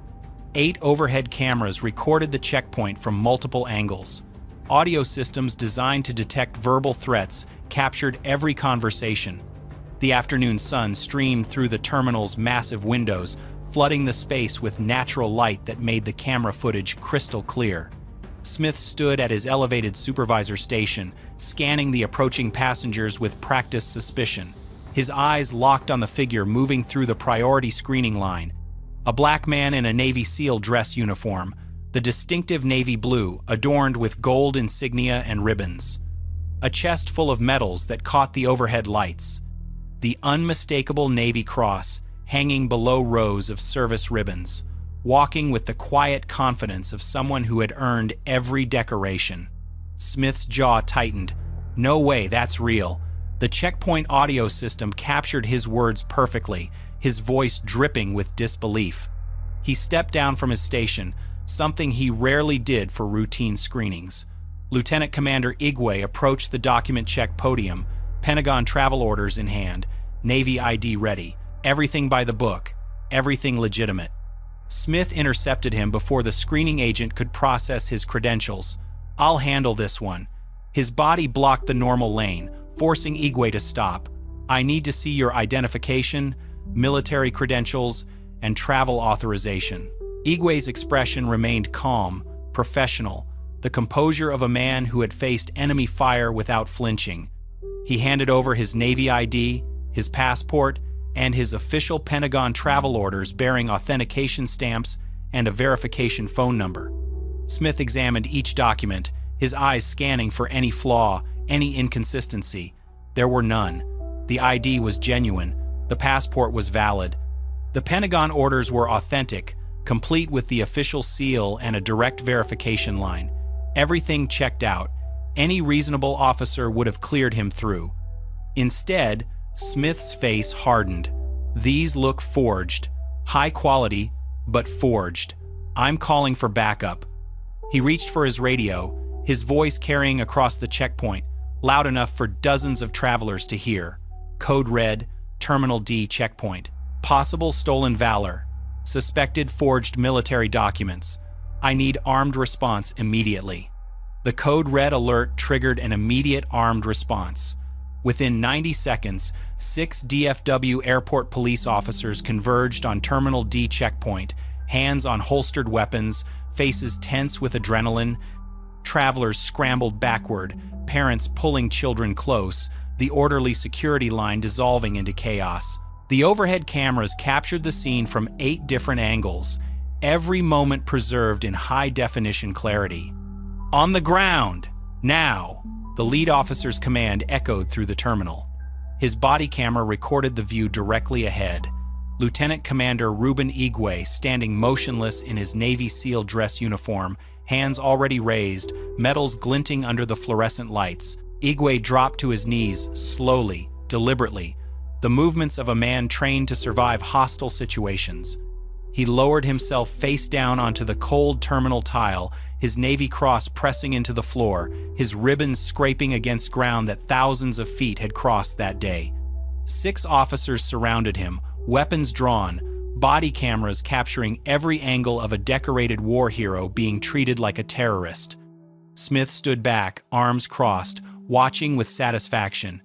8 overhead cameras recorded the checkpoint from multiple angles. Audio systems designed to detect verbal threats captured every conversation. The afternoon sun streamed through the terminal's massive windows, flooding the space with natural light that made the camera footage crystal clear. Smith stood at his elevated supervisor station, scanning the approaching passengers with practiced suspicion. His eyes locked on the figure moving through the priority screening line. A black man in a Navy SEAL dress uniform, the distinctive navy blue adorned with gold insignia and ribbons. A chest full of medals that caught the overhead lights. The unmistakable Navy cross hanging below rows of service ribbons, walking with the quiet confidence of someone who had earned every decoration. Smith's jaw tightened. No way, that's real. The checkpoint audio system captured his words perfectly, his voice dripping with disbelief. He stepped down from his station, something he rarely did for routine screenings. Lieutenant Commander Igwe approached the document check podium, Pentagon travel orders in hand, Navy ID ready. Everything by the book, everything legitimate. Smith intercepted him before the screening agent could process his credentials. "I'll handle this one." His body blocked the normal lane, forcing Igwe to stop. "I need to see your identification, military credentials, and travel authorization." Igwe's expression remained calm, professional, the composure of a man who had faced enemy fire without flinching. He handed over his Navy ID, his passport, and his official Pentagon travel orders bearing authentication stamps and a verification phone number. Smith examined each document, his eyes scanning for any flaw, any inconsistency. There were none. The ID was genuine. The passport was valid. The Pentagon orders were authentic, complete with the official seal and a direct verification line. Everything checked out. Any reasonable officer would have cleared him through. Instead, Smith's face hardened. "These look forged. High quality, but forged. I'm calling for backup." He reached for his radio, his voice carrying across the checkpoint, loud enough for dozens of travelers to hear. Code red, Terminal D checkpoint. Possible stolen valor. Suspected forged military documents. I need armed response immediately. The code red alert triggered an immediate armed response. Within 90 seconds, 6 DFW airport police officers converged on Terminal D checkpoint, hands on holstered weapons, faces tense with adrenaline. Travelers scrambled backward, parents pulling children close, the orderly security line dissolving into chaos. The overhead cameras captured the scene from 8 different angles, every moment preserved in high-definition clarity. "On the ground! Now!" The lead officer's command echoed through the terminal. His body camera recorded the view directly ahead. Lieutenant Commander Ruben Igwe, standing motionless in his Navy SEAL dress uniform, hands already raised, medals glinting under the fluorescent lights. Igwe dropped to his knees, slowly, deliberately, the movements of a man trained to survive hostile situations. He lowered himself face down onto the cold terminal tile, his Navy cross pressing into the floor, his ribbons scraping against ground that thousands of feet had crossed that day. 6 officers surrounded him, weapons drawn, body cameras capturing every angle of a decorated war hero being treated like a terrorist. Smith stood back, arms crossed, watching with satisfaction.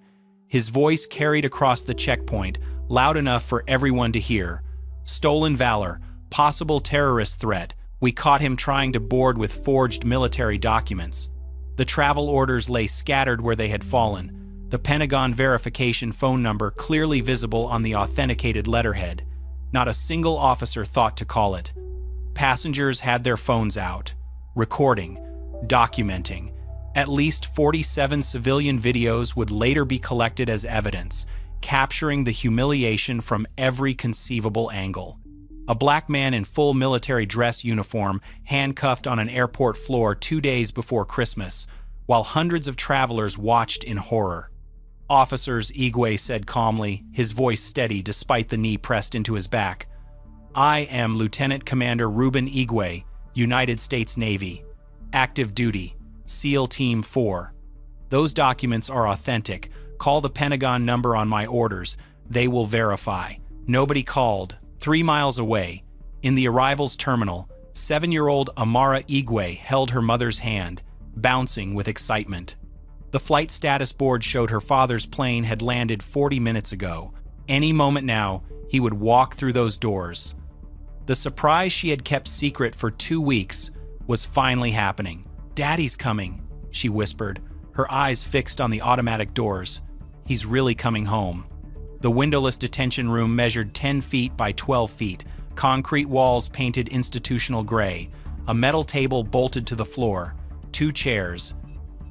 His voice carried across the checkpoint, loud enough for everyone to hear. "Stolen valor, possible terrorist threat. We caught him trying to board with forged military documents." The travel orders lay scattered where they had fallen, the Pentagon verification phone number clearly visible on the authenticated letterhead. Not a single officer thought to call it. Passengers had their phones out, recording, documenting. At least 47 civilian videos would later be collected as evidence, capturing the humiliation from every conceivable angle. A black man in full military dress uniform handcuffed on an airport floor 2 days before Christmas, while hundreds of travelers watched in horror. "Officers," Igwe said calmly, his voice steady despite the knee pressed into his back. "I am Lieutenant Commander Ruben Igwe, United States Navy. Active duty. SEAL Team 4. Those documents are authentic. Call the Pentagon number on my orders. They will verify." Nobody called. 3 miles away, in the arrivals terminal, 7-year-old Amara Igwe held her mother's hand, bouncing with excitement. The flight status board showed her father's plane had landed 40 minutes ago. Any moment now, he would walk through those doors. The surprise she had kept secret for 2 weeks was finally happening. "Daddy's coming," she whispered, her eyes fixed on the automatic doors. "He's really coming home." The windowless detention room measured 10 feet by 12 feet, concrete walls painted institutional gray, a metal table bolted to the floor, 2 chairs,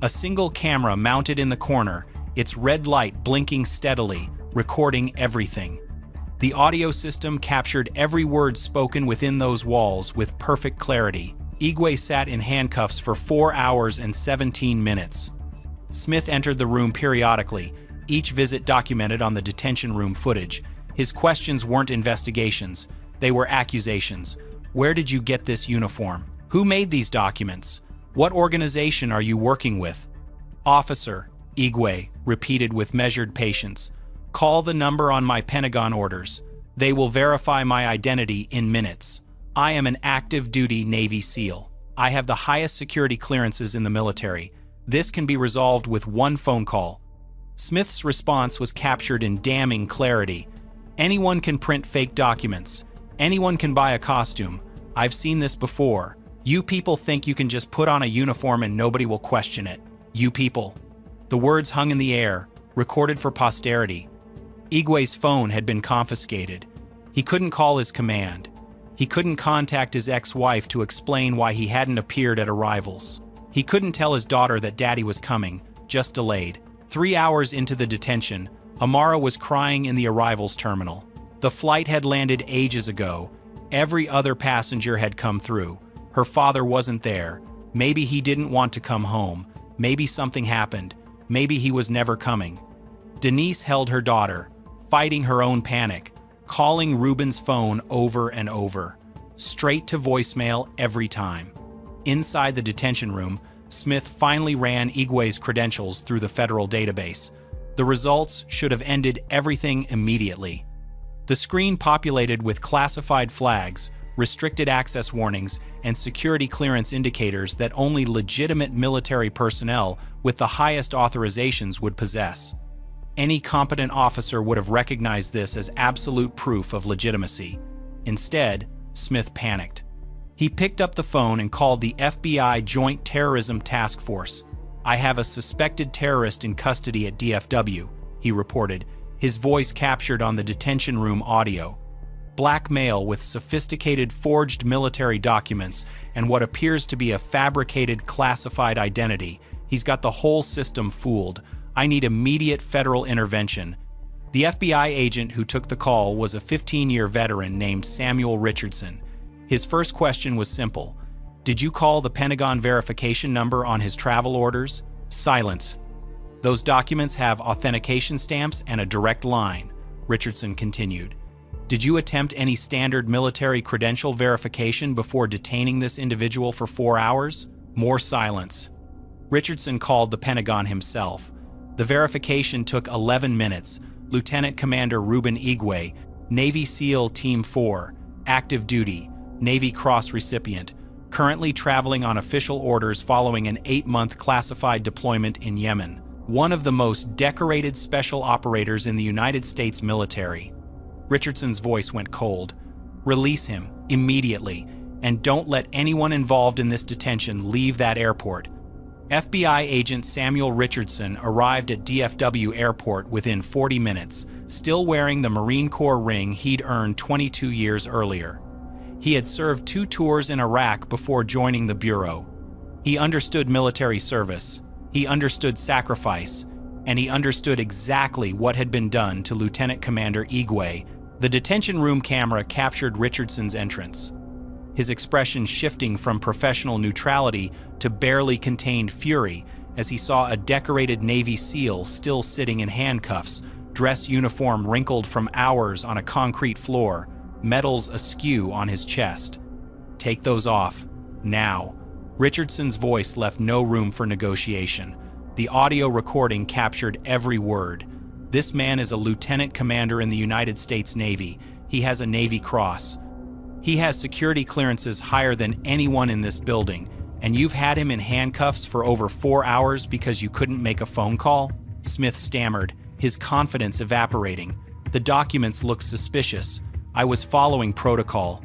a single camera mounted in the corner, its red light blinking steadily, recording everything. The audio system captured every word spoken within those walls with perfect clarity. Igwe sat in handcuffs for 4 hours and 17 minutes. Smith entered the room periodically, each visit documented on the detention room footage. His questions weren't investigations, they were accusations. "Where did you get this uniform? Who made these documents? What organization are you working with?" "Officer," Igwe repeated with measured patience, "call the number on my Pentagon orders. They will verify my identity in minutes. I am an active duty Navy SEAL. I have the highest security clearances in the military. This can be resolved with 1 phone call." Smith's response was captured in damning clarity. "Anyone can print fake documents. Anyone can buy a costume. I've seen this before. You people think you can just put on a uniform and nobody will question it. You people." The words hung in the air, recorded for posterity. Igwe's phone had been confiscated. He couldn't call his command. He couldn't contact his ex-wife to explain why he hadn't appeared at arrivals. He couldn't tell his daughter that Daddy was coming, just delayed. 3 hours into the detention, Amara was crying in the arrivals terminal. The flight had landed ages ago. Every other passenger had come through. Her father wasn't there. Maybe he didn't want to come home. Maybe something happened. Maybe he was never coming. Denise held her daughter, fighting her own panic, calling Ruben's phone over and over, straight to voicemail every time. Inside the detention room, Smith finally ran Igwe's credentials through the federal database. The results should have ended everything immediately. The screen populated with classified flags, restricted access warnings, and security clearance indicators that only legitimate military personnel with the highest authorizations would possess. Any competent officer would have recognized this as absolute proof of legitimacy. Instead, Smith panicked. He picked up the phone and called the FBI Joint Terrorism Task Force. "I have a suspected terrorist in custody at DFW," he reported, his voice captured on the detention room audio. Black male with sophisticated forged military documents and what appears to be a fabricated classified identity. He's got the whole system fooled. I need immediate federal intervention. The FBI agent who took the call was a 15-year veteran named Samuel Richardson. His first question was simple. "Did you call the Pentagon verification number on his travel orders?" Silence. "Those documents have authentication stamps and a direct line," Richardson continued. "Did you attempt any standard military credential verification before detaining this individual for 4 hours?" More silence. Richardson called the Pentagon himself. The verification took 11 minutes. Lieutenant Commander Ruben Igwe, Navy SEAL Team 4, active duty, Navy Cross recipient, currently traveling on official orders following an 8-month classified deployment in Yemen. One of the most decorated special operators in the United States military. Richardson's voice went cold. "Release him, immediately, and don't let anyone involved in this detention leave that airport." FBI agent Samuel Richardson arrived at DFW Airport within 40 minutes, still wearing the Marine Corps ring he'd earned 22 years earlier. He had served 2 tours in Iraq before joining the Bureau. He understood military service, he understood sacrifice, and he understood exactly what had been done to Lieutenant Commander Igwe. The detention room camera captured Richardson's entrance, his expression shifting from professional neutrality to barely contained fury as he saw a decorated Navy SEAL still sitting in handcuffs, dress uniform wrinkled from hours on a concrete floor, medals askew on his chest. "Take those off, now." Richardson's voice left no room for negotiation. The audio recording captured every word. "This man is a lieutenant commander in the United States Navy. He has a Navy Cross. He has security clearances higher than anyone in this building, and you've had him in handcuffs for over 4 hours because you couldn't make a phone call?" Smith stammered, his confidence evaporating. "The documents look suspicious. I was following protocol."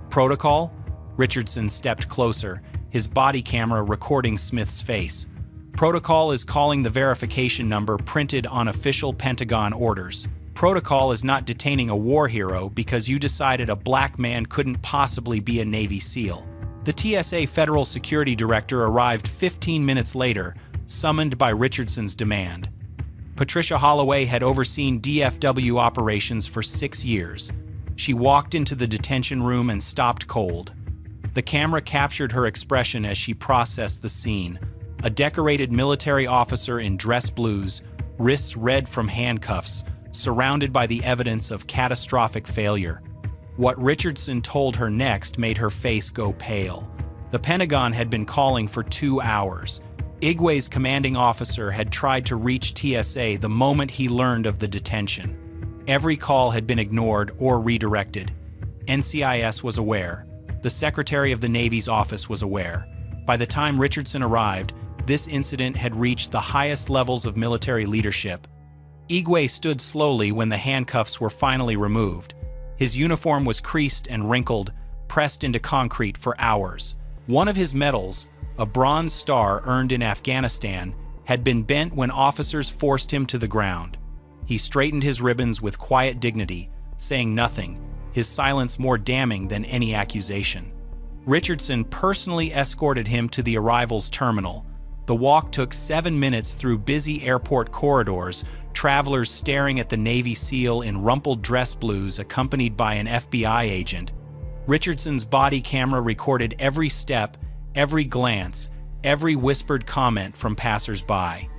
"Protocol?" Richardson stepped closer, his body camera recording Smith's face. "Protocol is calling the verification number printed on official Pentagon orders. Protocol is not detaining a war hero because you decided a black man couldn't possibly be a Navy SEAL." The TSA Federal Security Director arrived 15 minutes later, summoned by Richardson's demand. Patricia Holloway had overseen DFW operations for 6 years. She walked into the detention room and stopped cold. The camera captured her expression as she processed the scene. A decorated military officer in dress blues, wrists red from handcuffs, surrounded by the evidence of catastrophic failure. What Richardson told her next made her face go pale. The Pentagon had been calling for 2 hours. Igwe's commanding officer had tried to reach TSA the moment he learned of the detention. Every call had been ignored or redirected. NCIS was aware. The Secretary of the Navy's office was aware. By the time Richardson arrived, this incident had reached the highest levels of military leadership. Igwe stood slowly when the handcuffs were finally removed. His uniform was creased and wrinkled, pressed into concrete for hours. One of his medals, a Bronze Star earned in Afghanistan, had been bent when officers forced him to the ground. He straightened his ribbons with quiet dignity, saying nothing, his silence more damning than any accusation. Richardson personally escorted him to the arrivals terminal. The walk took 7 minutes through busy airport corridors, travelers staring at the Navy SEAL in rumpled dress blues accompanied by an FBI agent. Richardson's body camera recorded every step, every glance, every whispered comment from passers-by.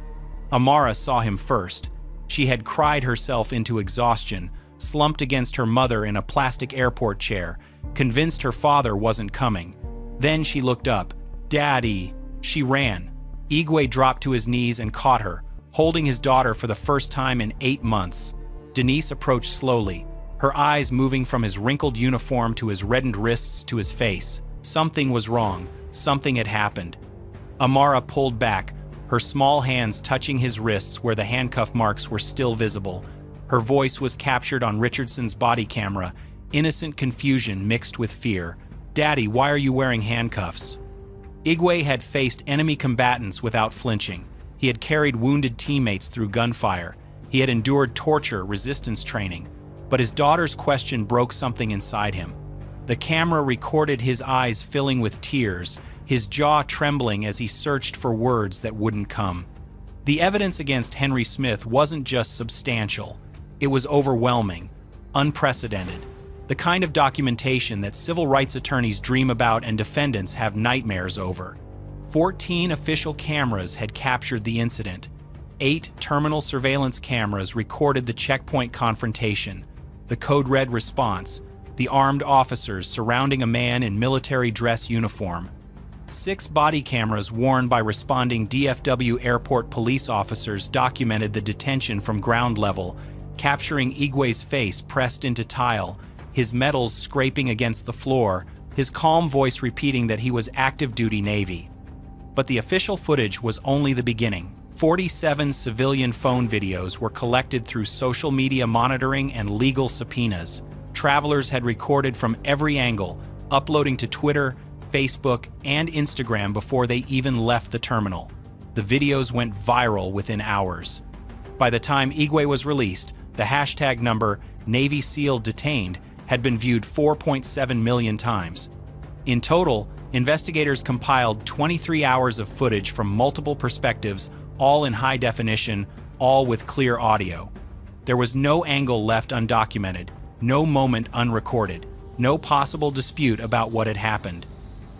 Amara saw him first. She had cried herself into exhaustion, slumped against her mother in a plastic airport chair, convinced her father wasn't coming. Then she looked up. "Daddy!" She ran. Igwe dropped to his knees and caught her, holding his daughter for the first time in 8 months. Denise approached slowly, her eyes moving from his wrinkled uniform to his reddened wrists to his face. Something was wrong. Something had happened. Amara pulled back, her small hands touching his wrists where the handcuff marks were still visible. Her voice was captured on Richardson's body camera, innocent confusion mixed with fear. "Daddy, why are you wearing handcuffs?" Igwe had faced enemy combatants without flinching. He had carried wounded teammates through gunfire. He had endured torture, resistance training. But his daughter's question broke something inside him. The camera recorded his eyes filling with tears, his jaw trembling as he searched for words that wouldn't come. The evidence against Henry Smith wasn't just substantial. It was overwhelming, unprecedented. The kind of documentation that civil rights attorneys dream about and defendants have nightmares over. 14 official cameras had captured the incident. 8 terminal surveillance cameras recorded the checkpoint confrontation, the code red response, the armed officers surrounding a man in military dress uniform. 6 body cameras worn by responding DFW airport police officers documented the detention from ground level, capturing Igwe's face pressed into tile, his medals scraping against the floor, his calm voice repeating that he was active duty Navy. But the official footage was only the beginning. 47 civilian phone videos were collected through social media monitoring and legal subpoenas. Travelers had recorded from every angle, uploading to Twitter, Facebook, and Instagram before they even left the terminal. The videos went viral within hours. By the time Igwe was released, the hashtag number Navy SEAL detained had been viewed 4.7 million times. In total, investigators compiled 23 hours of footage from multiple perspectives, all in high definition, all with clear audio. There was no angle left undocumented, no moment unrecorded, no possible dispute about what had happened.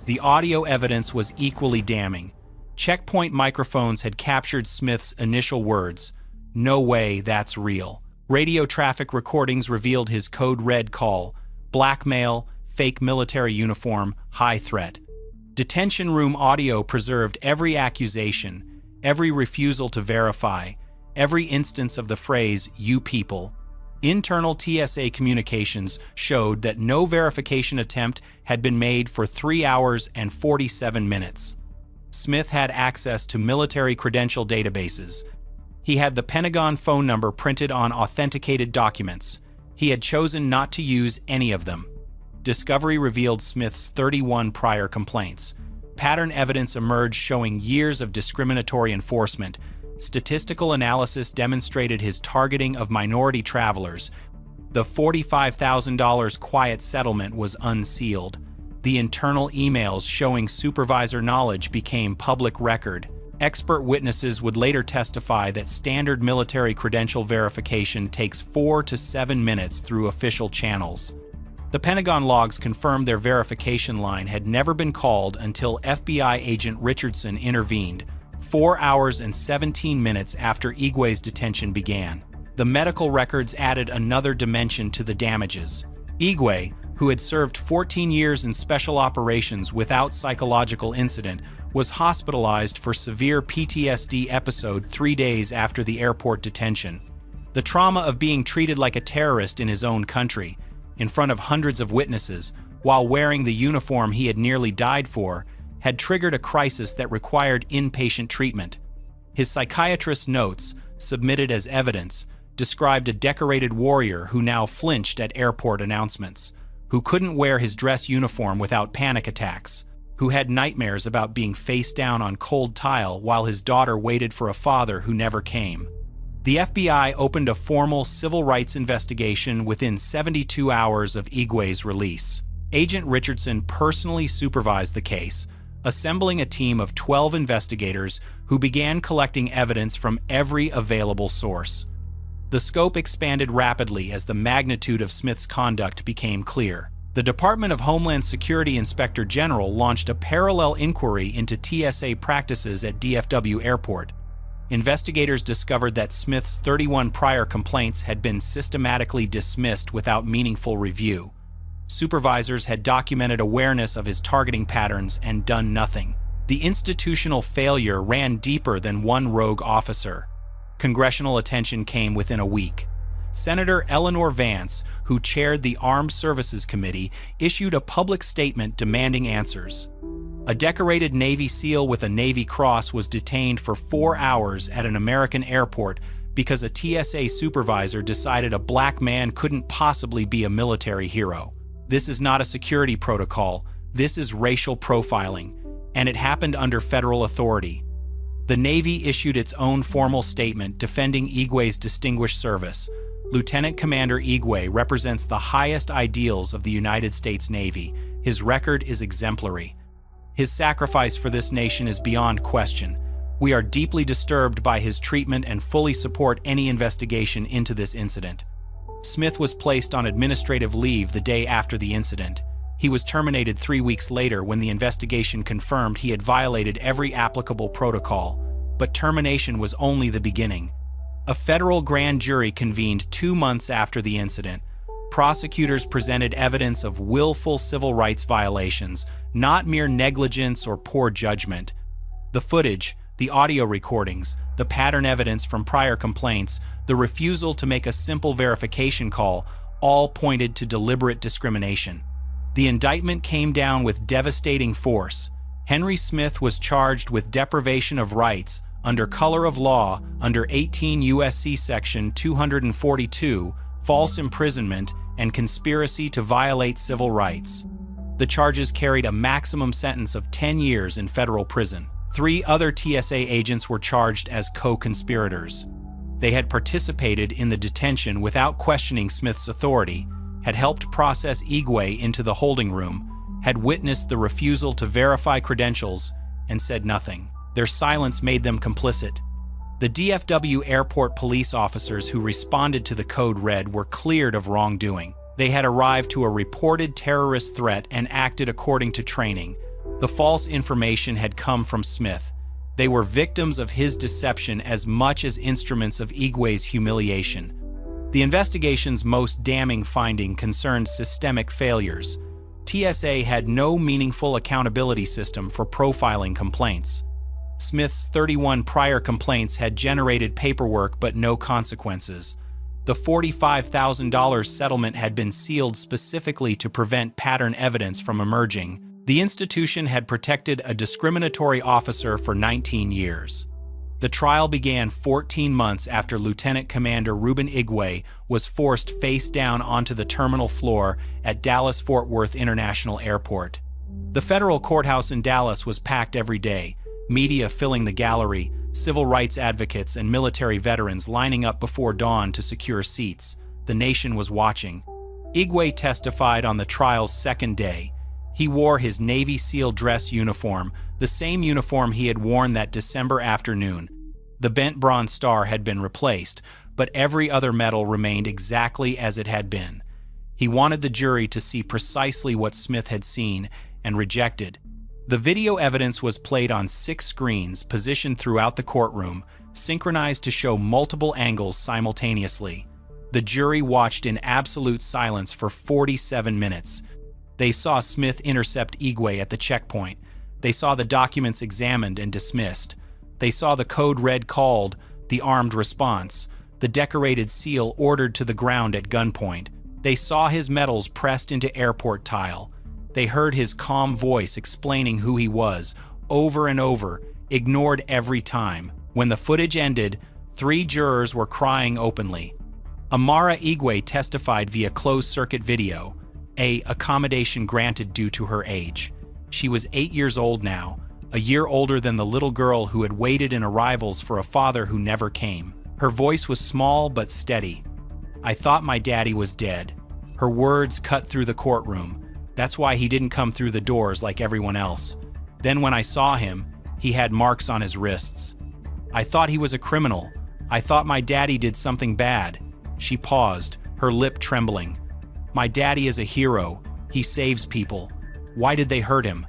The audio evidence was equally damning. Checkpoint microphones had captured Smith's initial words, "No way, that's real." Radio traffic recordings revealed his code red call, blackmail, fake military uniform, high threat. Detention room audio preserved every accusation, every refusal to verify, every instance of the phrase, "you people." Internal TSA communications showed that no verification attempt had been made for 3 hours and 47 minutes. Smith had access to military credential databases. He had the Pentagon phone number printed on authenticated documents. He had chosen not to use any of them. Discovery revealed Smith's 31 prior complaints. Pattern evidence emerged showing years of discriminatory enforcement. Statistical analysis demonstrated his targeting of minority travelers. The $45,000 quiet settlement was unsealed. The internal emails showing supervisor knowledge became public record. Expert witnesses would later testify that standard military credential verification takes 4 to 7 minutes through official channels. The Pentagon logs confirmed their verification line had never been called until FBI agent Richardson intervened, 4 hours and 17 minutes after Igwe's detention began. The medical records added another dimension to the damages. Igwe, who had served 14 years in special operations without psychological incident, was hospitalized for severe PTSD episode 3 days after the airport detention. The trauma of being treated like a terrorist in his own country, in front of hundreds of witnesses, while wearing the uniform he had nearly died for, had triggered a crisis that required inpatient treatment. His psychiatrist's notes, submitted as evidence, described a decorated warrior who now flinched at airport announcements, who couldn't wear his dress uniform without panic attacks, who had nightmares about being face down on cold tile while his daughter waited for a father who never came. The FBI opened a formal civil rights investigation within 72 hours of Igwe's release. Agent Richardson personally supervised the case, assembling a team of 12 investigators who began collecting evidence from every available source. The scope expanded rapidly as the magnitude of Smith's conduct became clear. The Department of Homeland Security Inspector General launched a parallel inquiry into TSA practices at DFW Airport. Investigators discovered that Smith's 31 prior complaints had been systematically dismissed without meaningful review. Supervisors had documented awareness of his targeting patterns and done nothing. The institutional failure ran deeper than one rogue officer. Congressional attention came within a week. Senator Eleanor Vance, who chaired the Armed Services Committee, issued a public statement demanding answers. A decorated Navy SEAL with a Navy Cross was detained for 4 hours at an American airport because a TSA supervisor decided a black man couldn't possibly be a military hero. This is not a security protocol, this is racial profiling, and it happened under federal authority. The Navy issued its own formal statement defending Igwe's distinguished service. Lieutenant Commander Igwe represents the highest ideals of the United States Navy. His record is exemplary. His sacrifice for this nation is beyond question. We are deeply disturbed by his treatment and fully support any investigation into this incident. Smith was placed on administrative leave the day after the incident. He was terminated 3 weeks later when the investigation confirmed he had violated every applicable protocol, but termination was only the beginning. A federal grand jury convened 2 months after the incident. Prosecutors presented evidence of willful civil rights violations, not mere negligence or poor judgment. The footage, the audio recordings, the pattern evidence from prior complaints, the refusal to make a simple verification call, all pointed to deliberate discrimination. The indictment came down with devastating force. Henry Smith was charged with deprivation of rights under color of law under 18 U.S.C. Section 242, false imprisonment, and conspiracy to violate civil rights. The charges carried a maximum sentence of 10 years in federal prison. 3 other TSA agents were charged as co-conspirators. They had participated in the detention without questioning Smith's authority, had helped process Igwe into the holding room, had witnessed the refusal to verify credentials, and said nothing. Their silence made them complicit. The DFW airport police officers who responded to the code red were cleared of wrongdoing. They had arrived to a reported terrorist threat and acted according to training. The false information had come from Smith. They were victims of his deception as much as instruments of Igwe's humiliation. The investigation's most damning finding concerned systemic failures. TSA had no meaningful accountability system for profiling complaints. Smith's 31 prior complaints had generated paperwork but no consequences. The $45,000 settlement had been sealed specifically to prevent pattern evidence from emerging. The institution had protected a discriminatory officer for 19 years. The trial began 14 months after Lieutenant Commander Reuben Igwe was forced face down onto the terminal floor at Dallas-Fort Worth International Airport. The federal courthouse in Dallas was packed every day, media filling the gallery, civil rights advocates and military veterans lining up before dawn to secure seats. The nation was watching. Igwe testified on the trial's second day. He wore his Navy SEAL dress uniform, the same uniform he had worn that December afternoon. The bent Bronze Star had been replaced, but every other medal remained exactly as it had been. He wanted the jury to see precisely what Smith had seen and rejected. The video evidence was played on 6 screens positioned throughout the courtroom, synchronized to show multiple angles simultaneously. The jury watched in absolute silence for 47 minutes. They saw Smith intercept Igwe at the checkpoint. They saw the documents examined and dismissed. They saw the code red called, the armed response, the decorated SEAL ordered to the ground at gunpoint. They saw his medals pressed into airport tile. They heard his calm voice explaining who he was, over and over, ignored every time. When the footage ended, 3 jurors were crying openly. Amara Igwe testified via closed-circuit video, an accommodation granted due to her age. She was 8 years old now, a year older than the little girl who had waited in arrivals for a father who never came. Her voice was small but steady. "I thought my daddy was dead." Her words cut through the courtroom. That's why he didn't come through the doors like everyone else. Then when I saw him, he had marks on his wrists. "I thought he was a criminal. I thought my daddy did something bad." She paused, her lip trembling. "My daddy is a hero. He saves people. Why did they hurt him?"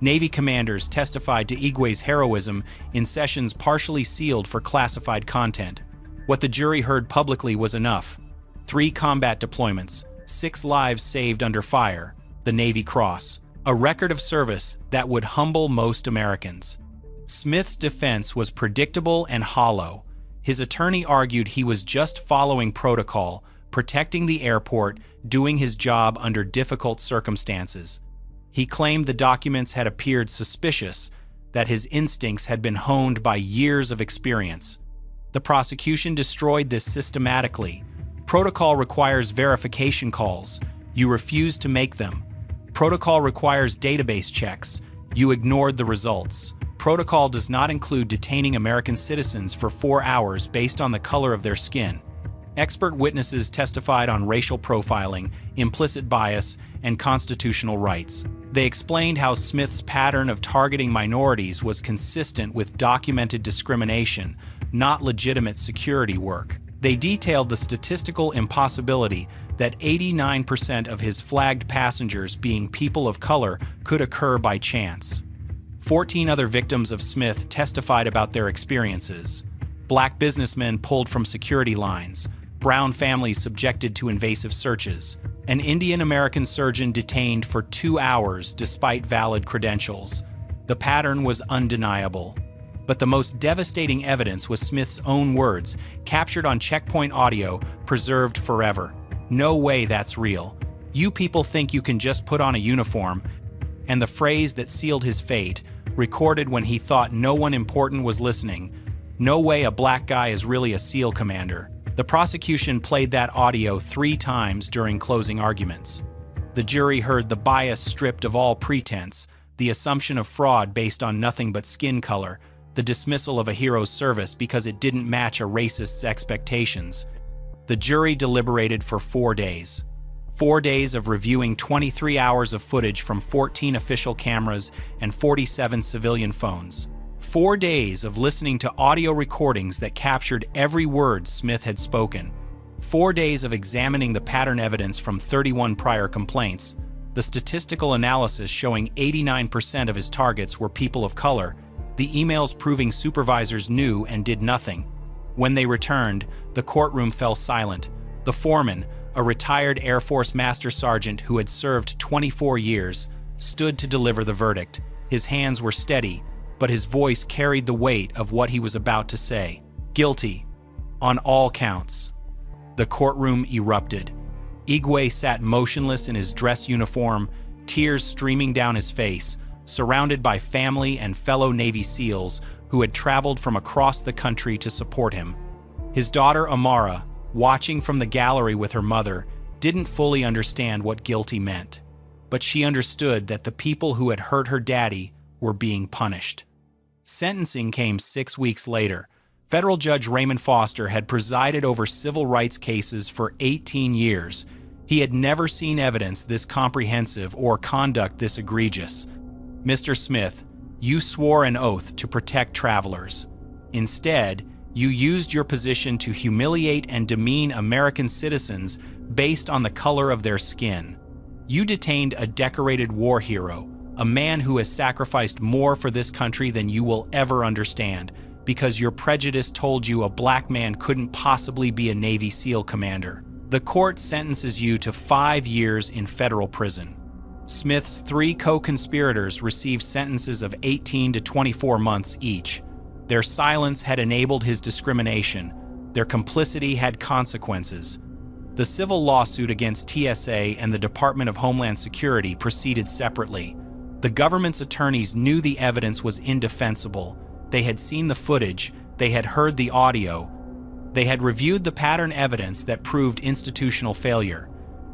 Navy commanders testified to Igwe's heroism in sessions partially sealed for classified content. What the jury heard publicly was enough. 3 combat deployments, 6 lives saved under fire, the Navy Cross, a record of service that would humble most Americans. Smith's defense was predictable and hollow. His attorney argued he was just following protocol, protecting the airport, doing his job under difficult circumstances. He claimed the documents had appeared suspicious, that his instincts had been honed by years of experience. The prosecution destroyed this systematically. Protocol requires verification calls. You refused to make them. Protocol requires database checks. You ignored the results. Protocol does not include detaining American citizens for 4 hours based on the color of their skin. Expert witnesses testified on racial profiling, implicit bias, and constitutional rights. They explained how Smith's pattern of targeting minorities was consistent with documented discrimination, not legitimate security work. They detailed the statistical impossibility that 89% of his flagged passengers being people of color could occur by chance. 14 other victims of Smith testified about their experiences. Black businessmen pulled from security lines, brown families subjected to invasive searches, an Indian-American surgeon detained for 2 hours despite valid credentials. The pattern was undeniable. But the most devastating evidence was Smith's own words, captured on checkpoint audio, preserved forever. "No way that's real. You people think you can just put on a uniform," and the phrase that sealed his fate, recorded when he thought no one important was listening, "No way a black guy is really a SEAL commander." The prosecution played that audio 3 times during closing arguments. The jury heard the bias stripped of all pretense, the assumption of fraud based on nothing but skin color, the dismissal of a hero's service because it didn't match a racist's expectations. The jury deliberated for 4 days. 4 days of reviewing 23 hours of footage from 14 official cameras and 47 civilian phones. 4 days of listening to audio recordings that captured every word Smith had spoken. 4 days of examining the pattern evidence from 31 prior complaints, the statistical analysis showing 89% of his targets were people of color, the emails proving supervisors knew and did nothing. When they returned, the courtroom fell silent. The foreman, a retired Air Force Master Sergeant who had served 24 years, stood to deliver the verdict. His hands were steady, but his voice carried the weight of what he was about to say. Guilty, on all counts. The courtroom erupted. Igwe sat motionless in his dress uniform, tears streaming down his face, surrounded by family and fellow Navy SEALs who had traveled from across the country to support him. His daughter Amara, watching from the gallery with her mother, didn't fully understand what guilty meant, but she understood that the people who had hurt her daddy were being punished. Sentencing came 6 weeks later. Federal Judge Raymond Foster had presided over civil rights cases for 18 years. He had never seen evidence this comprehensive or conduct this egregious. "Mr. Smith, you swore an oath to protect travelers. Instead, you used your position to humiliate and demean American citizens based on the color of their skin. You detained a decorated war hero, a man who has sacrificed more for this country than you will ever understand, because your prejudice told you a black man couldn't possibly be a Navy SEAL commander. The court sentences you to 5 years in federal prison." Smith's 3 co-conspirators received sentences of 18 to 24 months each. Their silence had enabled his discrimination. Their complicity had consequences. The civil lawsuit against TSA and the Department of Homeland Security proceeded separately. The government's attorneys knew the evidence was indefensible. They had seen the footage, they had heard the audio, they had reviewed the pattern evidence that proved institutional failure.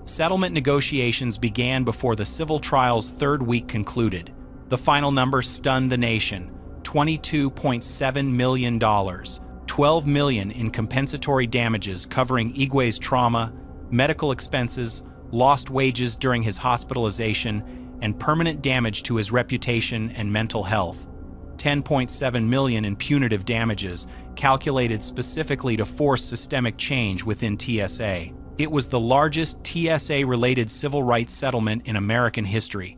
Settlement negotiations began before the civil trial's 3rd week concluded. The final number stunned the nation: $22.7 million, $12 million in compensatory damages covering Igwe's trauma, medical expenses, lost wages during his hospitalization, and permanent damage to his reputation and mental health. $10.7 million in punitive damages, calculated specifically to force systemic change within TSA. It was the largest TSA-related civil rights settlement in American history.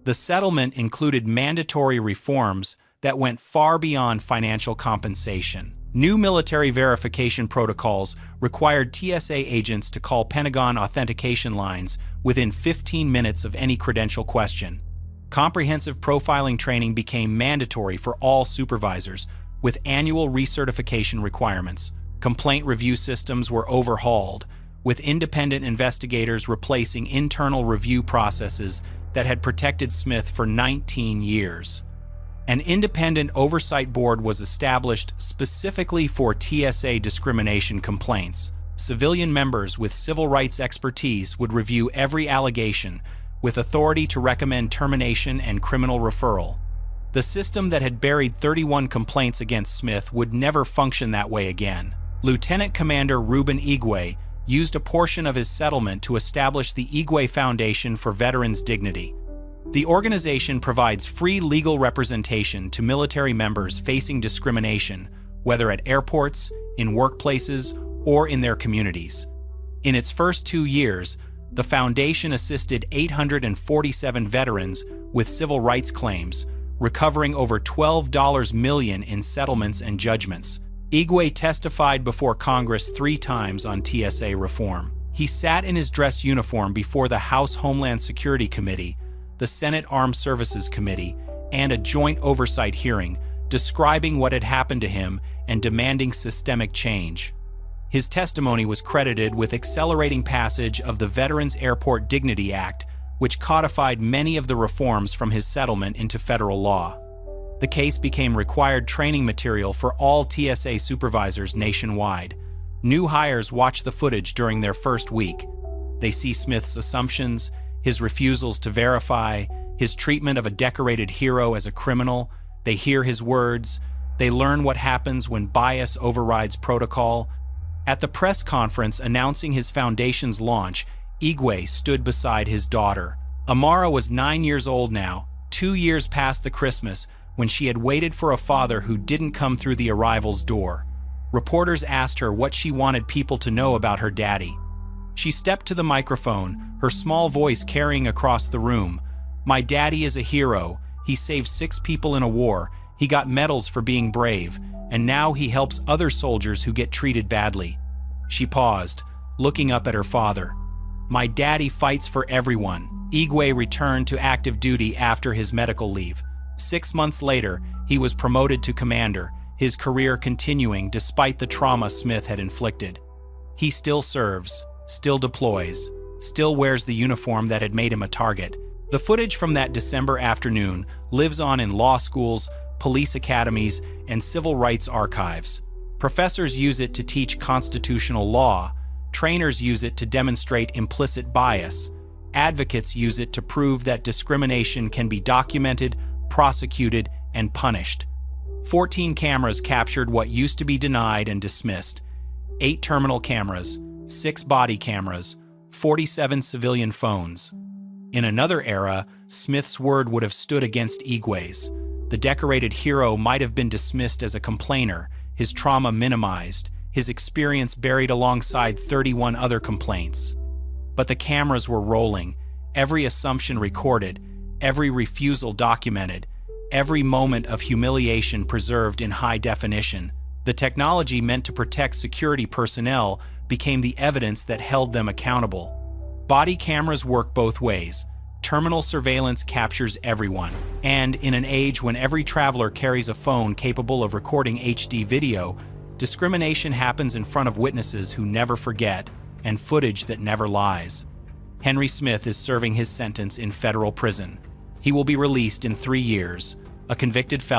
The settlement included mandatory reforms that went far beyond financial compensation. New military verification protocols required TSA agents to call Pentagon authentication lines within 15 minutes of any credential question. Comprehensive profiling training became mandatory for all supervisors, with annual recertification requirements. Complaint review systems were overhauled, with independent investigators replacing internal review processes that had protected Smith for 19 years. An independent oversight board was established specifically for TSA discrimination complaints. Civilian members with civil rights expertise would review every allegation, with authority to recommend termination and criminal referral. The system that had buried 31 complaints against Smith would never function that way again. Lieutenant Commander Ruben Igwe used a portion of his settlement to establish the Igwe Foundation for Veterans Dignity. The organization provides free legal representation to military members facing discrimination, whether at airports, in workplaces, or in their communities. In its first 2 years, the foundation assisted 847 veterans with civil rights claims, recovering over $12 million in settlements and judgments. Igwe testified before Congress 3 times on TSA reform. He sat in his dress uniform before the House Homeland Security Committee, the Senate Armed Services Committee, and a joint oversight hearing, describing what had happened to him and demanding systemic change. His testimony was credited with accelerating passage of the Veterans Airport Dignity Act, which codified many of the reforms from his settlement into federal law. The case became required training material for all TSA supervisors nationwide. New hires watch the footage during their first week. They see Smith's assumptions, his refusals to verify, his treatment of a decorated hero as a criminal. They hear his words. They learn what happens when bias overrides protocol. At the press conference announcing his foundation's launch, Igwe stood beside his daughter. Amara was 9 years old now, 2 years past the Christmas, when she had waited for a father who didn't come through the arrival's door. Reporters asked her what she wanted people to know about her daddy. She stepped to the microphone, her small voice carrying across the room. "My daddy is a hero. He saved 6 people in a war. He got medals for being brave, and now he helps other soldiers who get treated badly." She paused, looking up at her father. "My daddy fights for everyone." Igwe returned to active duty after his medical leave. 6 months later, he was promoted to commander, his career continuing despite the trauma Smith had inflicted. He still serves, still deploys, still wears the uniform that had made him a target. The footage from that December afternoon lives on in law schools, police academies, and civil rights archives. Professors use it to teach constitutional law. Trainers use it to demonstrate implicit bias. Advocates use it to prove that discrimination can be documented, prosecuted, and punished. 14 cameras captured what used to be denied and dismissed. 8 terminal cameras, 6 body cameras, 47 civilian phones. In another era, Smith's word would have stood against Igwe's. The decorated hero might have been dismissed as a complainer, his trauma minimized, his experience buried alongside 31 other complaints. But the cameras were rolling, every assumption recorded, every refusal documented, every moment of humiliation preserved in high definition. The technology meant to protect security personnel became the evidence that held them accountable. Body cameras work both ways. Terminal surveillance captures everyone. And in an age when every traveler carries a phone capable of recording HD video, discrimination happens in front of witnesses who never forget and footage that never lies. Henry Smith is serving his sentence in federal prison. He will be released in 3 years, a convicted felon